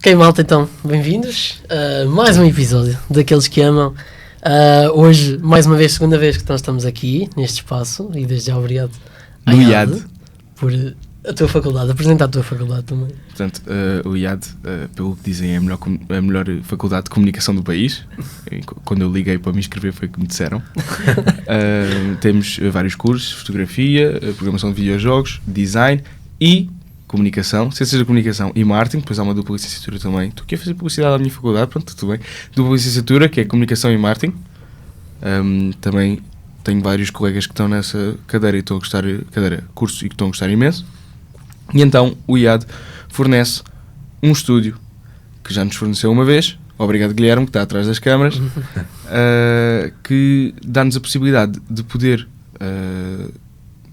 Ok, malta, então, bem-vindos a mais um episódio daqueles que amam. Hoje, mais uma vez, segunda vez que nós estamos aqui neste espaço, e desde já obrigado no IAD por a tua faculdade, apresentar a tua faculdade também. Portanto, o IAD, pelo que dizem, é a melhor faculdade de comunicação do país. Quando eu liguei para me inscrever foi o que me disseram. Temos vários cursos: fotografia, programação de videojogos, design e comunicação, ciências da comunicação e marketing. Depois há uma dupla licenciatura também. Estou aqui a fazer publicidade à minha faculdade, pronto, tudo bem. Dupla licenciatura, que é comunicação e marketing. Também tenho vários colegas que estão nessa cadeira e estão a gostar, curso, e que estão a gostar imenso. E então o IAD fornece um estúdio que já nos forneceu uma vez. Obrigado, Guilherme, que está atrás das câmaras, que dá-nos a possibilidade de poder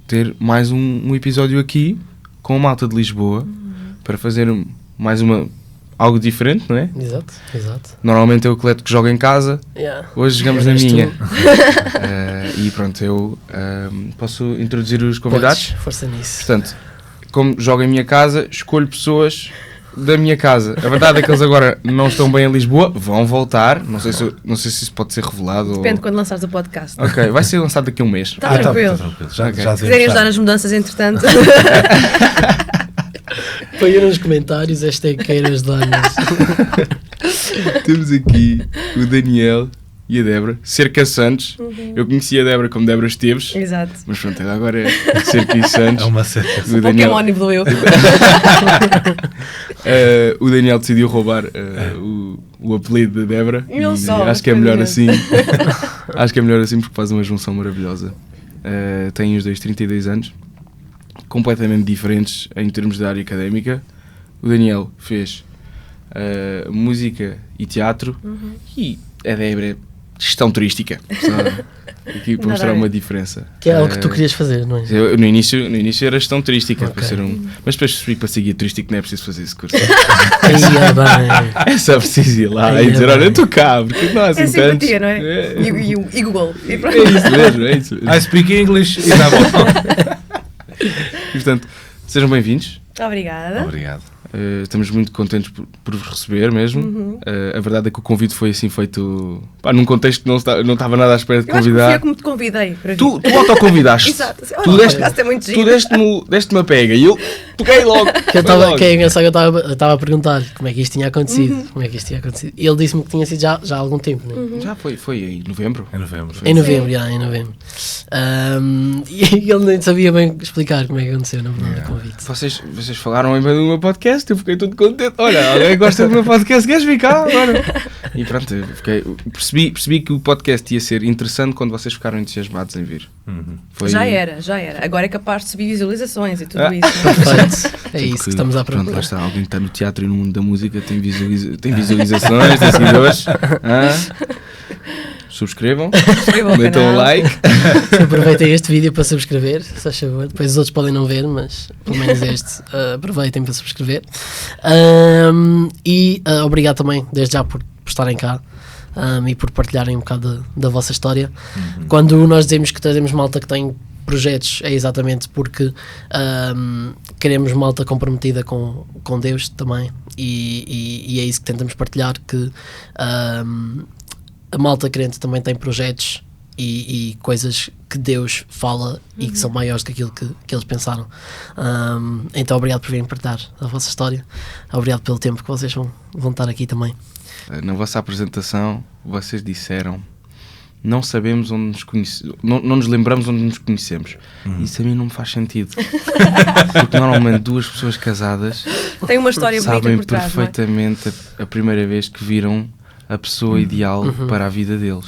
ter mais um episódio aqui com a malta de Lisboa, para fazer mais algo diferente, não é? Exato. Normalmente é o Cleto que joga em casa, hoje jogamos na minha. E pronto, eu posso introduzir os convidados? Podes, força nisso. Portanto, como jogo em minha casa, escolho pessoas da minha casa. A verdade é que eles agora não estão bem em Lisboa, vão voltar. Não sei se isso pode ser revelado. Depende quando lançares o podcast. Ok, vai ser lançado daqui a um mês. Está tranquilo. Já se quiserem ajudar nas mudanças, entretanto. Põe aí nos comentários, queira ajudar-nos. Temos aqui o Daniel e a Débora, Cerca Santos. Eu conheci a Débora como Débora Esteves. Exato. Mas pronto, agora é Cerca e Santos. É uma cerca. O Pokémon evoluiu. O Daniel decidiu roubar o apelido da Débora. Acho que é melhor assim. Acho que é melhor assim, porque faz uma junção maravilhosa. Tem os dois 32 anos, completamente diferentes em termos de área académica. O Daniel fez música e teatro, e a Débora gestão turística, sabe? Aqui para mostrar uma diferença. Que é algo que tu querias fazer, não é? Eu, no início era gestão turística, Okay. para ser mas depois percebi, para seguir turístico não é preciso fazer esse curso. É só preciso ir lá e dizer, olha, eu estou cá, porque não há assim simpatia, tantos. não é? E Google. E pronto. É isso mesmo. I speak English e tá bom. E, portanto, sejam bem-vindos. Obrigada. Obrigado. Estamos muito contentes por vos receber mesmo. A verdade é que o convite foi assim feito num contexto que não estava nada à espera de Eu acho que convidar. fui eu que me convidei para vir. Tu autoconvidaste. Exato. Tu podcast é muito giro. deste-me a pega e eu toquei logo. Que é engraçado, eu estava a perguntar como é que isto tinha acontecido. E ele disse-me que tinha sido já há algum tempo, não é? Já foi em novembro. Em novembro. Em novembro. E ele nem sabia bem explicar como é que aconteceu, na verdade, o convite. Vocês falaram em bem do meu podcast, eu fiquei todo contente. Olha, alguém gosta do meu podcast, queres ficar agora? E pronto, percebi que o podcast ia ser interessante quando vocês ficaram entusiasmados em vir. Já era. Agora é capaz de subir visualizações e tudo isso. Perfeito. É isso que estamos à procura. Pronto, lá está, alguém que está no teatro e no mundo da música tem visualizações, tem seguidores. Subscrevam, metam um like. Aproveitem este vídeo para subscrever, se faz favor. Depois os outros podem não ver, mas pelo menos este aproveitem para subscrever. Obrigado também, desde já, por estarem cá e por partilharem um bocado da vossa história. Quando nós dizemos que trazemos malta que tem projetos, é exatamente porque queremos malta comprometida com Deus também, e é isso que tentamos partilhar, que a malta crente também tem projetos e coisas que Deus fala e que são maiores do que aquilo que eles pensaram. Então obrigado por virem partilhar a vossa história, obrigado pelo tempo que vocês vão estar aqui também. Na vossa apresentação vocês disseram: não sabemos onde nos conhecemos, não nos lembramos onde nos conhecemos. Isso a mim não me faz sentido. Porque normalmente duas pessoas casadas Tem uma história bonita sabem por trás, perfeitamente a primeira vez que viram a pessoa ideal para a vida deles.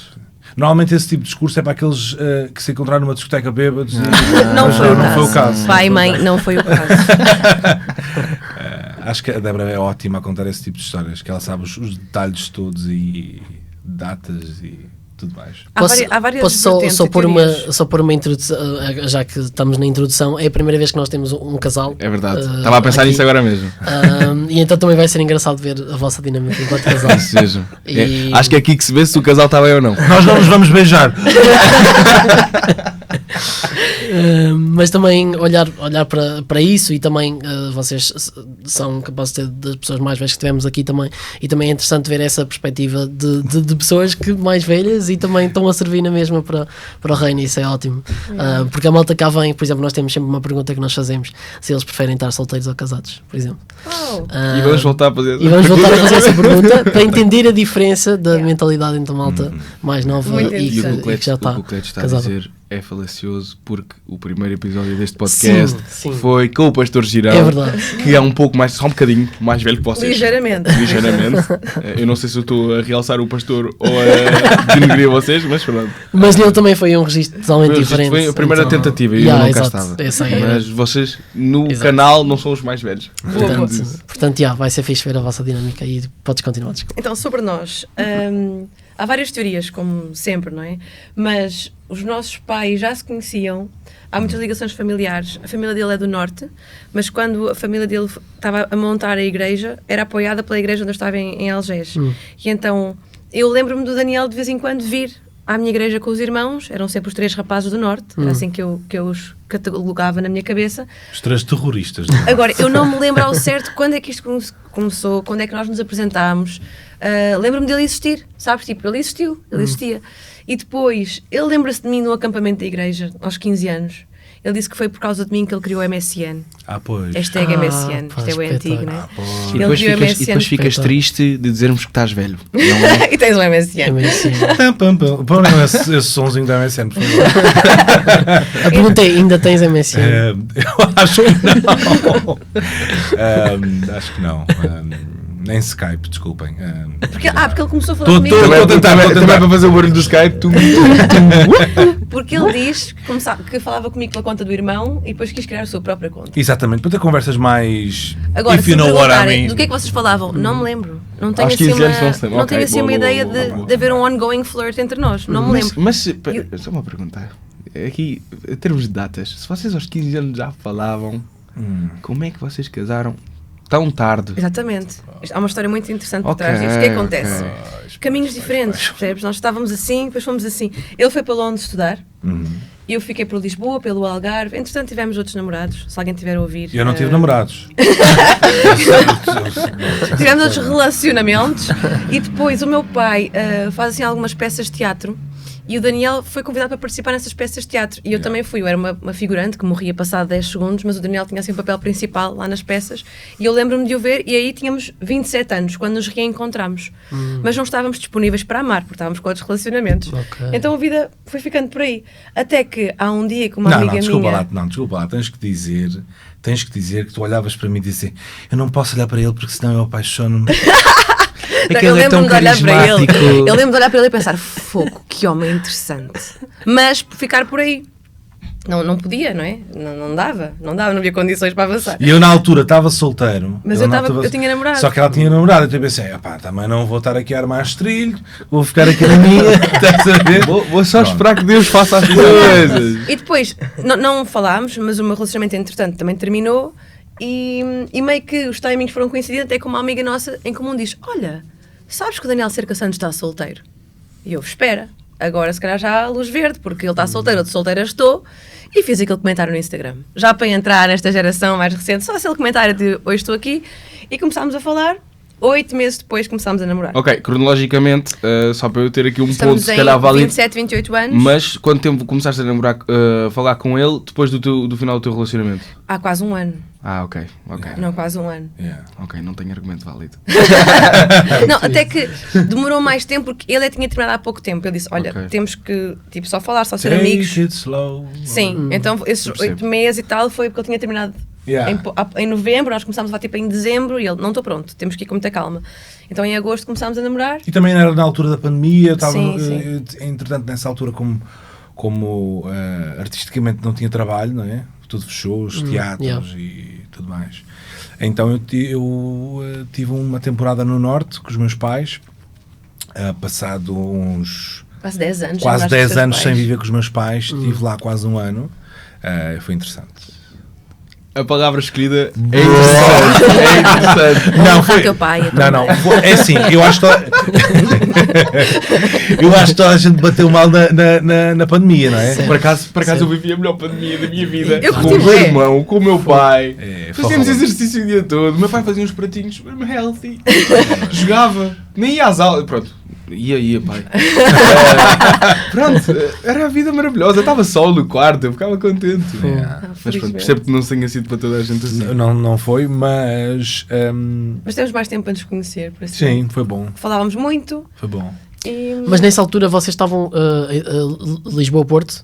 Normalmente esse tipo de discurso é para aqueles que se encontraram numa discoteca bêbados. Não foi o caso. Pai e mãe, não foi o caso. Acho que a Débora é ótima a contar esse tipo de histórias, que ela sabe os detalhes todos e datas e tudo mais. Há várias Posso só pôr uma introdução, já que estamos na introdução. É a primeira vez que nós temos um casal. É verdade, estava a pensar nisso agora mesmo. E então também vai ser engraçado ver a vossa dinâmica enquanto casal. Isso mesmo. Acho que é aqui que se vê se o casal está bem ou não. Nós não nos vamos beijar. Mas também olhar para isso, e também vocês são capazes de ter das pessoas mais velhas que tivemos aqui também, e também é interessante ver essa perspectiva de pessoas que mais velhas e também estão a servir na mesma para o reino. Isso é ótimo. Porque a malta cá vem, por exemplo, nós temos sempre uma pergunta que nós fazemos, se eles preferem estar solteiros ou casados, por exemplo. E vamos voltar a fazer essa pergunta para entender a diferença da mentalidade entre a malta mais nova e que já está o que o Cleto está casada. a dizer é falacioso, porque o primeiro episódio deste podcast Sim. foi com o Pastor Girão, É verdade. que é um pouco mais, só um bocadinho mais velho que vocês. Ligeiramente. Eu não sei se eu estou a realçar o pastor ou a denegrir vocês, mas pronto. Mas ele também foi um registro totalmente diferente. Foi a primeira então, tentativa e eu não cá estava. Mas vocês no canal não são os mais velhos. Portanto, vai ser fixe ver a vossa dinâmica e podes continuar. Desculpa. Então, sobre nós, há várias teorias, como sempre, não é? Mas os nossos pais já se conheciam, há muitas ligações familiares. A família dele é do norte, mas quando a família dele estava a montar a igreja, era apoiada pela igreja onde eu estava em Algés. E então, eu lembro-me do Daniel de vez em quando vir à minha igreja com os irmãos, eram sempre os 3 rapazes do norte, era assim que eu os catalogava na minha cabeça. Os 3 terroristas. Agora, eu não me lembro ao certo quando é que isto começou, quando é que nós nos apresentámos. Lembro-me dele existir, sabes? Tipo, ele existiu, ele existia. E depois, ele lembra-se de mim no acampamento da igreja, aos 15 anos. Ele disse que foi por causa de mim que ele criou o MSN. Pois. Hashtag MSN, isto é o antigo, não é? E depois ficas triste de dizermos que estás velho. Não é? E tens o MSN. Põe esse sonzinho da MSN, por favor. A pergunta é, ainda tens MSN? Eu acho que não. Acho que não. Nem Skype, desculpem. Porque ele começou a falar comigo. Estou a tentar para fazer o barulho do Skype. Porque ele diz que falava comigo pela conta do irmão e depois quis criar a sua própria conta. Exatamente, para ter conversas mais... Agora, If se you know what I perguntarem mean. do que é que vocês falavam, não me lembro. Não tenho Aos assim 15 anos não se lembra. não tenho Ok, assim uma boa, ideia boa. de haver um ongoing flirt entre nós. Não me lembro. Mas só uma pergunta. Aqui, em termos de datas, se vocês aos 15 anos já falavam, como é que vocês casaram tão tarde? Exatamente. Há uma história muito interessante por trás disto. O que é que acontece? Caminhos diferentes, percebes? Nós estávamos assim, depois fomos assim. Ele foi para Londres estudar, eu fiquei por Lisboa, pelo Algarve. Entretanto, tivemos outros namorados, se alguém tiver a ouvir. Eu não tive namorados. Tivemos outros relacionamentos. E depois o meu pai faz assim algumas peças de teatro. E o Daniel foi convidado para participar nessas peças de teatro. E eu também fui. Eu era uma figurante que morria passado 10 segundos, mas o Daniel tinha assim um papel principal lá nas peças. E eu lembro-me de o ver, e aí tínhamos 27 anos, quando nos reencontramos. Mas não estávamos disponíveis para amar, porque estávamos com outros relacionamentos. Okay. Então a vida foi ficando por aí. Até que há um dia que uma amiga minha... Desculpa lá, tens que dizer que tu olhavas para mim e disse, eu não posso olhar para ele porque senão eu apaixono-me. Eu lembro-me de olhar para ele. Eu lembro de olhar para ele e pensar, fogo, que homem interessante. Mas ficar por aí. Não podia, não é? Não dava, não havia condições para avançar. E eu na altura estava solteiro. Mas eu tinha namorado. Só que ela tinha namorado, então eu pensei, também não vou estar aqui a armar estrilho, vou ficar aqui na minha, estás a ver? Vou só esperar que Deus faça as coisas. E depois, não falámos, mas o meu relacionamento entretanto também terminou e meio que os timings foram coincidentes, até que uma amiga nossa em comum diz, olha, sabes que o Daniel Cerca Santos está solteiro? E eu, espera, agora se calhar já há luz verde, porque ele está solteiro, eu de solteira estou. E fiz aquele comentário no Instagram. Já para entrar nesta geração mais recente, só aquele comentário de hoje estou aqui. E começámos a falar. 8 meses depois começámos a namorar. Ok, cronologicamente, só para eu ter aqui um Estamos ponto, se calhar válido. 27, 28 anos. Mas quanto tempo começaste a namorar, falar com ele depois do final do teu relacionamento? Há quase um ano. Ok. Não, quase um ano. Ok, não tenho argumento válido. Não, até que demorou mais tempo porque ele tinha terminado há pouco tempo. Ele disse, olha, temos que só falar, só ser amigos. Take it slow. Sim, então esses 8 meses e tal foi porque ele tinha terminado em novembro, nós começámos lá em dezembro e ele, não estou pronto, temos que ir com muita calma. Então em agosto começámos a namorar. E também era na altura da pandemia, Sim. entretanto nessa altura como artisticamente não tinha trabalho, não é? Tudo fechou, os teatros e tudo mais. Então eu tive uma temporada no Norte com os meus pais, passado uns... Quase 10 anos. Quase 10 anos sem viver com os meus pais, estive lá quase um ano, foi interessante. A palavra escolhida é interessante. Não, foi teu pai. É assim, eu acho que eu acho que toda a gente bateu mal na pandemia, não é? Por acaso eu vivi a melhor pandemia da minha vida. Eu Com curti o meu bué. irmão, com o meu pai. Fazíamos forró. exercício o dia todo. O meu pai fazia uns pratinhos mesmo healthy. Jogava. Nem ia às aulas. Pronto. Ia, pai. Pronto. Era a vida maravilhosa. Eu estava só no quarto. Eu ficava contente. Mas pronto, percebo que não tenha sido para toda a gente assim. Não foi, mas... Mas temos mais tempo para nos conhecer, por assim. Sim, foi bom. Falávamos muito. Foi bom. Mas nessa altura vocês estavam Lisboa-Porto?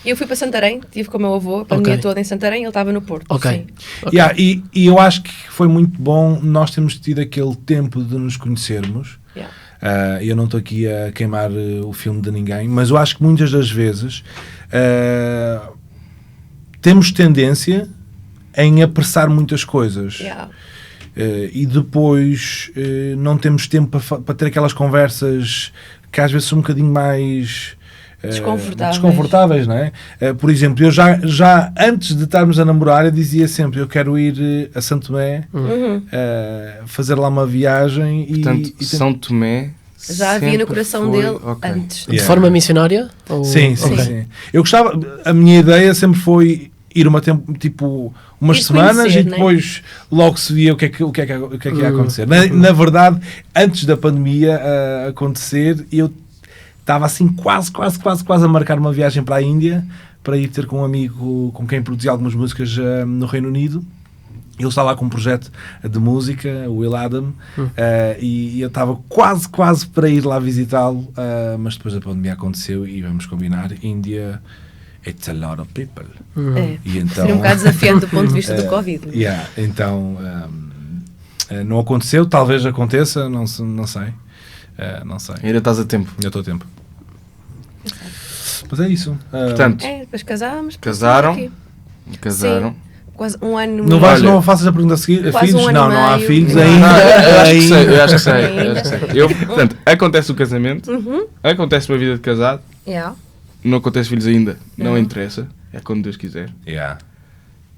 Eu fui para Santarém, estive com o meu avô a pandemia Ok. toda em Santarém, ele estava no Porto. Ok. Sim. Ok. E eu acho que foi muito bom nós termos tido aquele tempo de nos conhecermos. Yeah. Eu não estou aqui a queimar o filme de ninguém, mas eu acho que muitas das vezes temos tendência em apressar muitas coisas. Yeah. E depois não temos tempo para ter aquelas conversas que às vezes são um bocadinho mais desconfortáveis, não é? Por exemplo, eu já antes de estarmos a namorar, eu dizia sempre, eu quero ir a São Tomé, fazer lá uma viagem. Portanto, São Tomé... Já havia no coração foi... dele Okay. antes. De forma missionária? Ou... Sim. Eu gostava, a minha ideia sempre foi ir umas Ir semanas conhecer, e depois logo se via o que é que ia acontecer. Na verdade, antes da pandemia acontecer, eu estava assim quase a marcar uma viagem para a Índia, para ir ter com um amigo com quem produzia algumas músicas no Reino Unido. Ele está lá com um projeto de música, o Will Adam, e eu estava quase para ir lá visitá-lo, mas depois a pandemia aconteceu e vamos combinar, Índia, it's a lot of people. E então, Seria um bocado desafiante do ponto de vista do Covid. Então, não aconteceu, talvez aconteça, não sei. Não sei. Ainda estás a tempo. Ainda estou a tempo. Mas é isso. Portanto, Depois casámos. casaram. Sim. Quase um ano. Não faças a pergunta a seguir. Quase Filhos? um ano Não e há meio. filhos Não. ainda. Eu acho que sei. Portanto, acontece o casamento, acontece uma vida de casado, Yeah. não acontece filhos ainda, não interessa, é quando Deus quiser. Yeah.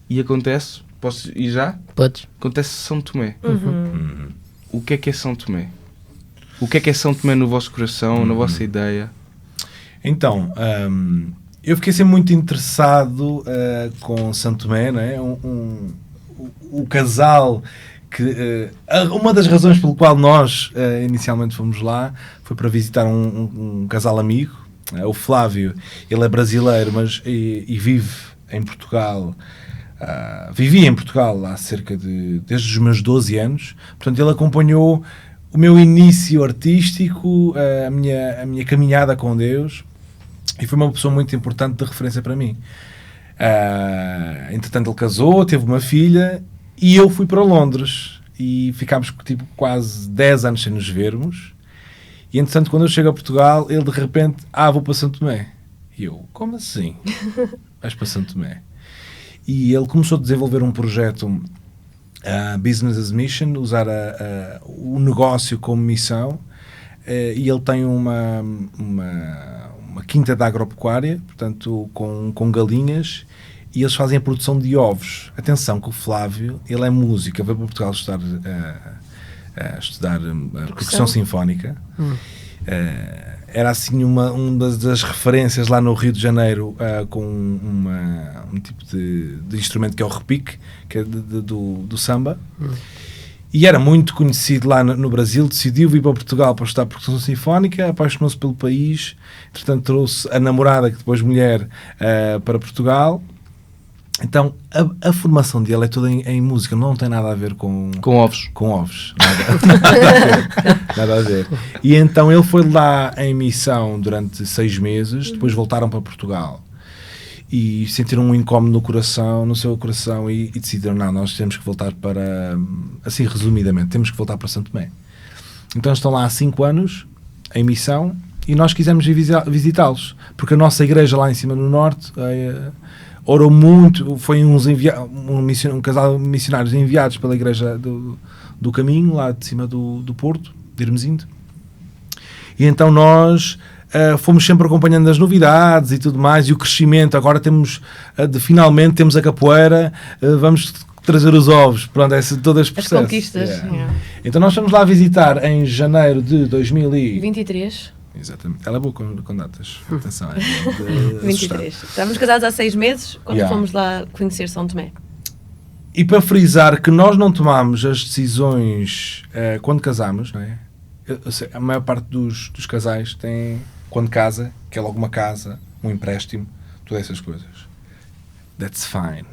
E acontece, posso ir já? Podes. Acontece São Tomé. O que é São Tomé? O que é São Tomé no vosso coração, na vossa ideia? Então, eu fiquei sempre muito interessado com São Tomé, não é? O casal que... uma das razões pelo qual nós inicialmente fomos lá foi para visitar um casal amigo, o Flávio. Ele é brasileiro, mas e vive em Portugal. Vivia em Portugal há desde os meus 12 anos. Portanto, ele acompanhou o meu início artístico, a minha caminhada com Deus, e foi uma pessoa muito importante de referência para mim. Entretanto, ele casou, teve uma filha, e eu fui para Londres, e ficámos quase 10 anos sem nos vermos. E entretanto, quando eu chego a Portugal, ele de repente, vou para São Tomé. E eu, como assim? Vais para São Tomé? E ele começou a desenvolver um projeto, Business as Mission, usar o negócio como missão, e ele tem uma quinta de agropecuária, portanto com galinhas, e eles fazem a produção de ovos. Atenção que o Flávio, ele é músico, veio para Portugal estudar percussão sinfónica. Era assim uma das referências lá no Rio de Janeiro, com um tipo de instrumento que é o repique, que é do samba. E era muito conhecido lá no Brasil. Decidiu vir para Portugal para estudar percussão sinfónica, apaixonou-se pelo país, entretanto trouxe a namorada, que depois mulher, para Portugal. Então a formação dele é toda em música, não tem nada a ver com ovos. Com ovos, nada a ver. E então ele foi lá em missão durante 6 meses, depois voltaram para Portugal e sentiram um incómodo no seu coração e decidiram, nós temos que voltar para, assim resumidamente, temos que voltar para São Tomé. Então estão lá há 5 anos em missão e nós quisemos ir visitá-los, porque a nossa igreja lá em cima no norte orou muito, foi um casal de missionários enviados pela igreja do Caminho, lá de cima do Porto, de Hermesinde. E então nós fomos sempre acompanhando as novidades e tudo mais, e o crescimento. Agora finalmente temos a capoeira, vamos trazer os ovos, pronto, todas as As processos. conquistas. Yeah. Então nós fomos lá visitar em janeiro de 23. Exatamente. Ela é boa com datas. Atenção. 23. Estávamos casados há 6 meses quando fomos lá conhecer São Tomé. E para frisar que nós não tomámos as decisões quando casámos, não é? Eu sei, a maior parte dos casais tem, quando casa, quer logo uma casa, um empréstimo, todas essas coisas. That's fine.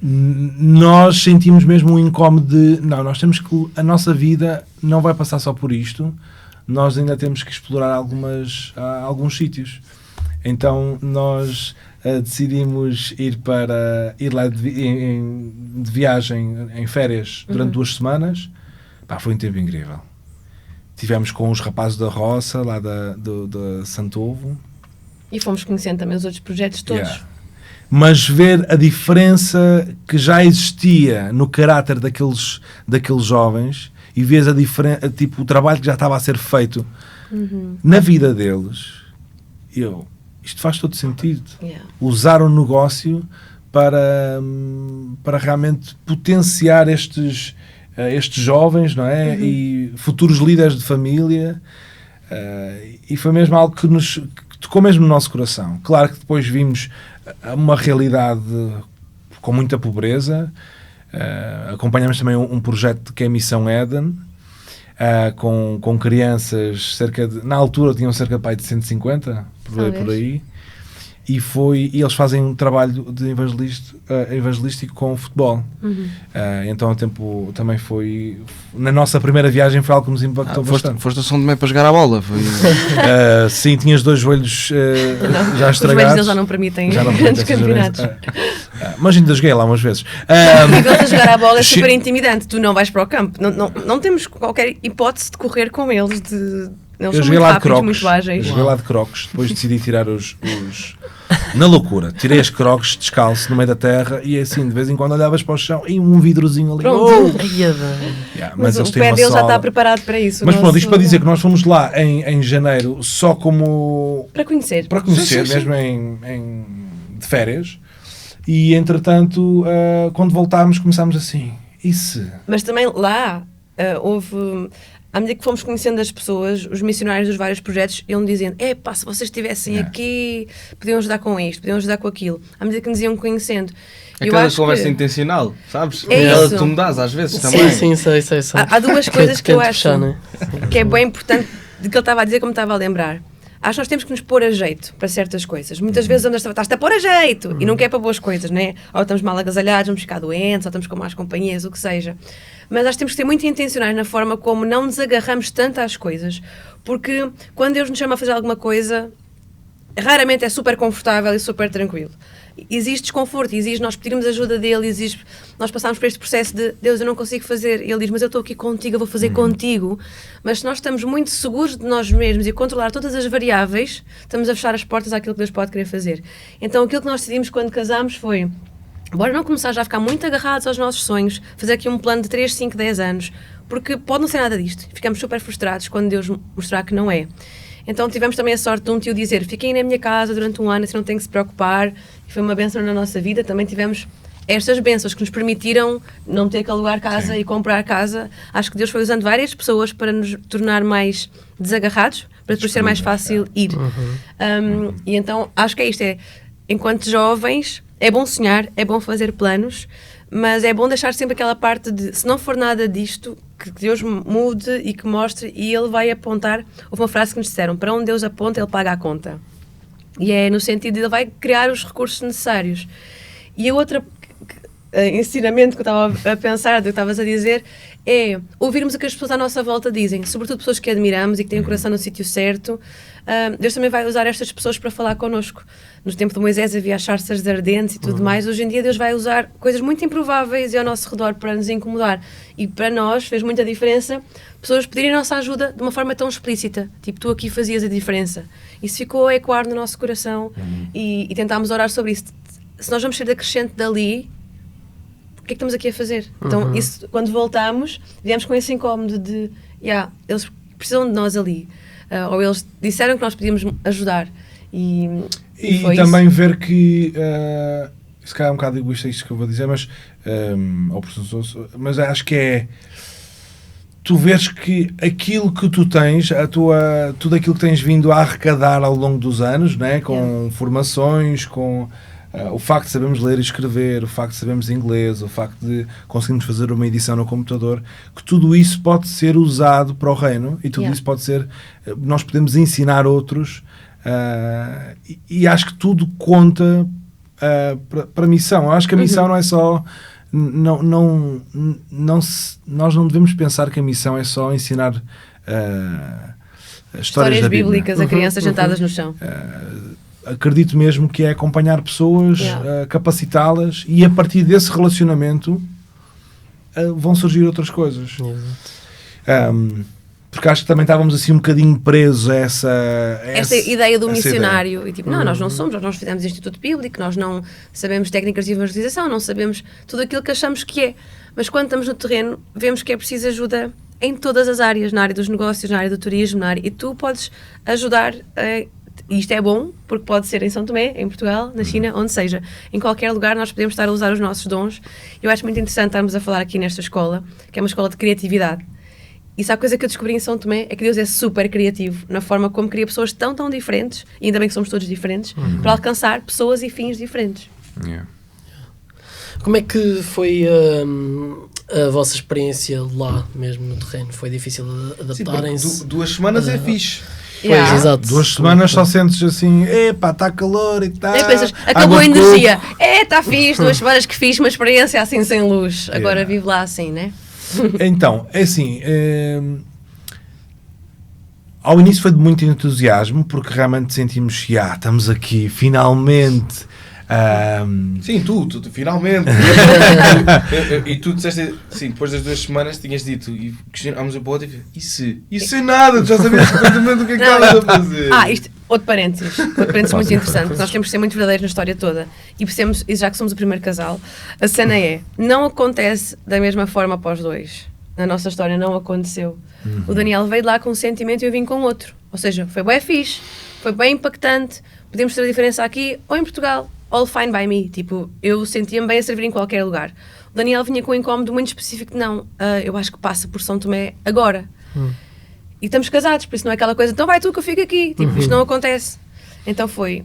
Nós sentimos mesmo um incómodo de, não, nós temos que, a nossa vida não vai passar só por isto, nós ainda temos que explorar alguns sítios. Então nós decidimos ir lá de viagem em férias durante 2 semanas. Pá, foi um tempo incrível. Tivemos com os rapazes da roça lá da Santovo. E fomos conhecendo também os outros projetos todos. Mas ver a diferença que já existia no caráter daqueles jovens e ver a diferença, tipo, o trabalho que já estava a ser feito na vida deles, isto faz todo sentido. Usar o negócio para realmente potenciar estes jovens, não é? E futuros líderes de família. E foi mesmo algo que tocou mesmo no nosso coração. Claro que depois vimos uma realidade com muita pobreza. Acompanhamos também um projeto que é a Missão Éden, com crianças, na altura tinham cerca de 150, por aí. E eles fazem um trabalho de evangelístico com futebol. Então o tempo também foi, na nossa primeira viagem, foi algo que nos impactou bastante. Foste a São Tomé para jogar a bola? Sim, tinha os 2 joelhos já estragados. Os joelhos deles já não permitem grandes campeonatos. Mas ainda joguei lá umas vezes. E eles a jogar a bola é super intimidante. Tu não vais para o campo. Não temos qualquer hipótese de correr com eles. Eles são muito rápidos, muito ágeis. Eu joguei lá de crocs, depois decidi tirar os... Na loucura, tirei as crocs descalço no meio da terra e assim, de vez em quando olhavas para o chão e um vidrozinho ali. Mas o pé dele já está preparado para isso. Mas pronto, isto para dizer que nós fomos lá em janeiro só como... Para conhecer. Sim. Mesmo de férias. E entretanto, quando voltámos, começámos assim. Mas também lá houve... À medida que fomos conhecendo as pessoas, os missionários dos vários projetos iam dizendo, se vocês estivessem aqui, podiam ajudar com isto, podiam ajudar com aquilo. À medida que nos iam conhecendo. Aquela conversa intencional, sabes? Isso. Que tu me dás às vezes também. Sim, sei. Há 2 coisas que eu acho que é bem importante de que ele estava a dizer, como estava a lembrar. Acho que nós temos que nos pôr a jeito para certas coisas. Muitas vezes estás-te a pôr a jeito e não quer para boas coisas, né? Ou estamos mal agasalhados, vamos ficar doentes, ou estamos com más companhias, o que seja. Mas acho que temos que ser muito intencionais na forma como não nos agarramos tanto às coisas, porque quando Deus nos chama a fazer alguma coisa, raramente é super confortável e super tranquilo. Existe desconforto, exige nós pedirmos ajuda dele, exige nós passarmos por este processo de Deus, eu não consigo fazer. E ele diz, mas eu estou aqui contigo, eu vou fazer contigo. Mas se nós estamos muito seguros de nós mesmos e controlar todas as variáveis, estamos a fechar as portas àquilo que Deus pode querer fazer. Então aquilo que nós decidimos quando casámos foi, bora não começar já a ficar muito agarrados aos nossos sonhos, fazer aqui um plano de 3, 5, 10 anos, porque pode não ser nada disto. Ficamos super frustrados quando Deus mostrar que não é. Então tivemos também a sorte de um tio dizer, fiquem na minha casa durante 1 ano, assim não tem que se preocupar. E foi uma bênção na nossa vida. Também tivemos estas bênçãos que nos permitiram não ter que alugar casa e comprar casa. Acho que Deus foi usando várias pessoas para nos tornar mais desagarrados, para depois ser mais fácil ir. E então acho que é isto, enquanto jovens, é bom sonhar, é bom fazer planos, mas é bom deixar sempre aquela parte de, se não for nada disto, que Deus mude e que mostre, e Ele vai apontar. Houve uma frase que nos disseram, para onde Deus aponta, Ele paga a conta. E é no sentido de Ele vai criar os recursos necessários. E a outra ensinamento que eu estava a pensar, do que estavas a dizer, é ouvirmos o que as pessoas à nossa volta dizem, sobretudo pessoas que admiramos e que têm o coração no sítio certo. Deus também vai usar estas pessoas para falar connosco. No tempo de Moisés havia as sarças ardentes e tudo mais. Hoje em dia Deus vai usar coisas muito improváveis e ao nosso redor para nos incomodar. E para nós fez muita diferença pessoas pedirem a nossa ajuda de uma forma tão explícita. Tipo, tu aqui fazias a diferença. Isso ficou a ecoar no nosso coração e tentámos orar sobre isso. Se nós vamos ser decrescente dali, o que é que estamos aqui a fazer? Então, isso, quando voltamos, viemos com esse incómodo de, eles precisam de nós ali. Ou eles disseram que nós podíamos ajudar. E também ver que se calhar é um bocado egoísta isto que eu vou dizer, mas mas acho que é tu vês que aquilo que tu tens, tudo aquilo que tens vindo a arrecadar ao longo dos anos, né? Com formações, com o facto de sabermos ler e escrever, o facto de sabermos inglês, o facto de conseguirmos fazer uma edição no computador, que tudo isso pode ser usado para o reino e tudo isso pode ser, nós podemos ensinar outros, e acho que tudo conta para a missão. Eu acho que a missão não é só nós não devemos pensar que a missão é só ensinar histórias bíblicas a crianças sentadas no chão. Acredito mesmo que é acompanhar pessoas, capacitá-las, e a partir desse relacionamento vão surgir outras coisas. Porque acho que também estávamos assim um bocadinho presos a esta ideia do missionário. Ideia. E tipo, nós não somos, nós fizemos Instituto Bíblico, nós não sabemos técnicas de evangelização, não sabemos tudo aquilo que achamos que é. Mas quando estamos no terreno, vemos que é preciso ajuda em todas as áreas, na área dos negócios, na área do turismo, e tu podes ajudar, e isto é bom, porque pode ser em São Tomé, em Portugal, na China, onde seja. Em qualquer lugar nós podemos estar a usar os nossos dons. Eu acho muito interessante estarmos a falar aqui nesta escola, que é uma escola de criatividade. E se há coisa que eu descobri em São Tomé é que Deus é super criativo na forma como cria pessoas tão diferentes, e ainda bem que somos todos diferentes, para alcançar pessoas e fins diferentes. Como é que foi a vossa experiência lá mesmo no terreno? Foi difícil adaptarem-se? 2 semanas é fixe. Pois, exato. 2 semanas só sentes assim, epá, está calor e tal. E pensas, acabou a energia. Está fixe, 2 semanas que fiz uma experiência assim sem luz. Agora vivo lá assim, né? Então, é assim, ao início foi de muito entusiasmo, porque realmente sentimos que estamos aqui, finalmente. Sim, tu finalmente. E tu disseste, sim, depois das 2 semanas tinhas dito, e questionámos o outro e se? Isso é nada, já sabias completamente o que é que estavas a fazer. Isto, outro parênteses muito interessante, nós temos que ser muito verdadeiros na história toda, e percebemos, e já que somos o primeiro casal, a cena não acontece da mesma forma para os dois. Na nossa história não aconteceu. O Daniel veio de lá com um sentimento e eu vim com outro. Ou seja, foi bem fixe, foi bem impactante, podemos ter a diferença aqui ou em Portugal. All fine by me, tipo, eu sentia-me bem a servir em qualquer lugar. O Daniel vinha com um incómodo muito específico, eu acho que passa por São Tomé agora. E estamos casados, por isso não é aquela coisa, então vai tu que eu fico aqui, tipo, isto não acontece. Então foi,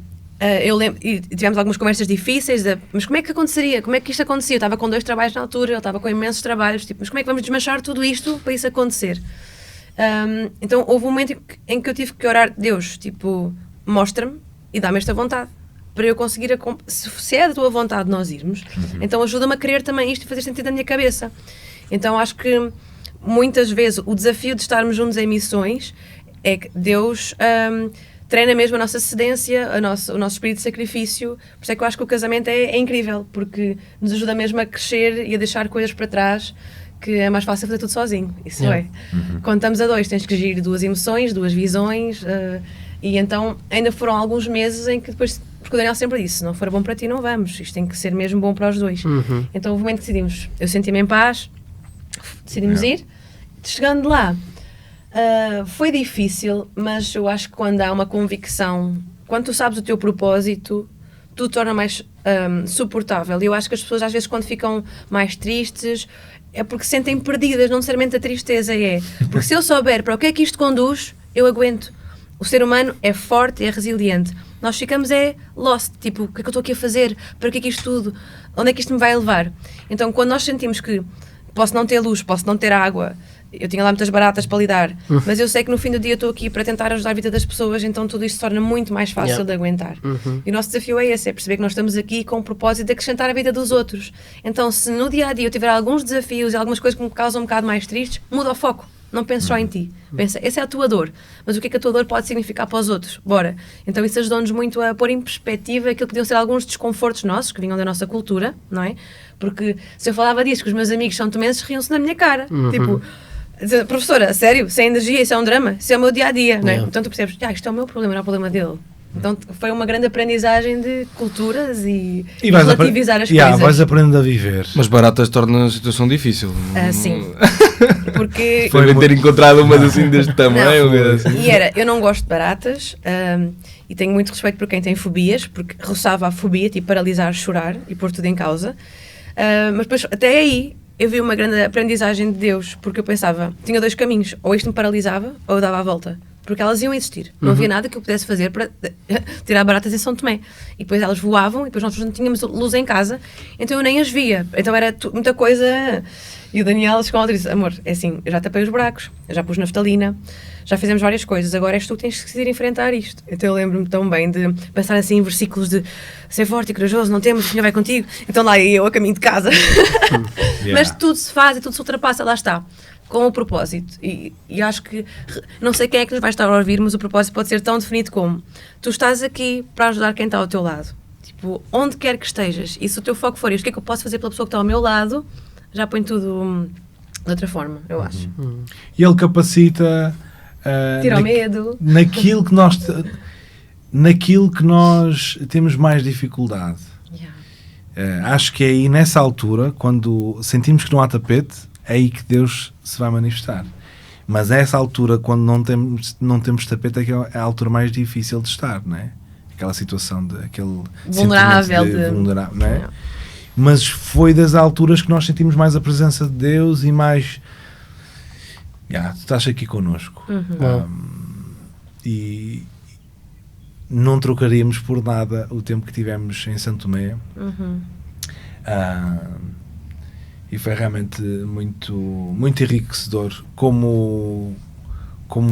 eu lembro, e tivemos algumas conversas difíceis, mas como é que aconteceria, como é que isto acontecia? Eu estava com 2 trabalhos na altura, ele estava com imensos trabalhos, tipo, mas como é que vamos desmanchar tudo isto para isso acontecer? Então houve um momento em que eu tive que orar, Deus, tipo, mostra-me e dá-me esta vontade. Para eu conseguir, se é da tua vontade nós irmos, então ajuda-me a querer também isto e fazer sentido na minha cabeça. Então acho que muitas vezes o desafio de estarmos juntos em missões é que Deus treina mesmo a nossa cedência, o nosso espírito de sacrifício. Por isso é que eu acho que o casamento é incrível, porque nos ajuda mesmo a crescer e a deixar coisas para trás, que é mais fácil fazer tudo sozinho. Isso é. Quando estamos a 2 tens que gerir 2 emoções, 2 visões, e então ainda foram alguns meses em que depois, porque o Daniel sempre disse, se não for bom para ti não vamos, isto tem que ser mesmo bom para os 2. Então houve um momento que decidimos, eu senti-me em paz, decidimos ir. Chegando lá, foi difícil, mas eu acho que quando há uma convicção, quando tu sabes o teu propósito, tudo torna mais suportável. E eu acho que as pessoas às vezes quando ficam mais tristes é porque se sentem perdidas, não necessariamente a tristeza porque se eu souber para o que é que isto conduz, eu aguento. O ser humano é forte, é resiliente. Nós ficamos lost, tipo, o que é que eu estou aqui a fazer? Para que é que isto tudo? Onde é que isto me vai levar? Então, quando nós sentimos que posso não ter luz, posso não ter água, eu tinha lá muitas baratas para lidar, mas eu sei que no fim do dia estou aqui para tentar ajudar a vida das pessoas, então tudo isto se torna muito mais fácil de aguentar. E o nosso desafio é esse, é perceber que nós estamos aqui com o propósito de acrescentar a vida dos outros. Então, se no dia-a-dia eu tiver alguns desafios e algumas coisas que me causam um bocado mais tristes, muda o foco. Não penses só em ti. Pensa, essa é a tua dor. Mas o que é que a tua dor pode significar para os outros? Bora. Então isso ajudou-nos muito a pôr em perspectiva aquilo que podiam ser alguns desconfortos nossos, que vinham da nossa cultura, não é? Porque se eu falava disso, que os meus amigos são tomenses, riam-se na minha cara. Tipo, professora, a sério? Sem energia, isso é um drama? Isso é o meu dia-a-dia, não é? Então tu percebes, isto é o meu problema, não é o problema dele. Então foi uma grande aprendizagem de culturas e relativizar as coisas. Vais aprendendo a viver. Mas baratas torna a situação difícil. Sim. Porque... Foi ter encontrado umas assim deste tamanho. E eu não gosto de baratas. e tenho muito respeito por quem tem fobias, porque roçava a fobia, tipo paralisar, chorar e pôr tudo em causa. Mas depois, até aí, eu vi uma grande aprendizagem de Deus, porque eu pensava, tinha 2 caminhos, ou isto me paralisava, ou eu dava a volta. Porque elas iam existir. Não havia nada que eu pudesse fazer para tirar baratas em São Tomé. E depois elas voavam, e depois nós não tínhamos luz em casa, então eu nem as via. Então era muita coisa. E o Daniel chegou e disse, amor, é assim, eu já tapei os buracos, eu já pus naftalina, já fizemos várias coisas, agora és tu que tens que decidir enfrentar isto. Então eu lembro-me tão bem de pensar assim em versículos de ser forte e corajoso, não temos, o Senhor vai contigo. Então lá ia eu a caminho de casa. Mas tudo se faz e tudo se ultrapassa, lá está. Com o propósito, e acho que, não sei quem é que nos vai estar a ouvir, mas o propósito pode ser tão definido como tu estás aqui para ajudar quem está ao teu lado, tipo, onde quer que estejas, e se o teu foco for isto, o que é que eu posso fazer pela pessoa que está ao meu lado, já põe tudo de outra forma, eu acho. E ele capacita tira o medo naquilo que nós temos mais dificuldade. Acho que é aí nessa altura, quando sentimos que não há tapete, é aí que Deus se vai manifestar. Mas a essa altura, quando não temos tapete, é que é a altura mais difícil de estar, não é? Aquela situação de aquele vulnerável, vulnerável, não é? Mas foi das alturas que nós sentimos mais a presença de Deus e mais tu estás aqui connosco. E não trocaríamos por nada o tempo que tivemos em São Tomé. E foi realmente muito, muito enriquecedor como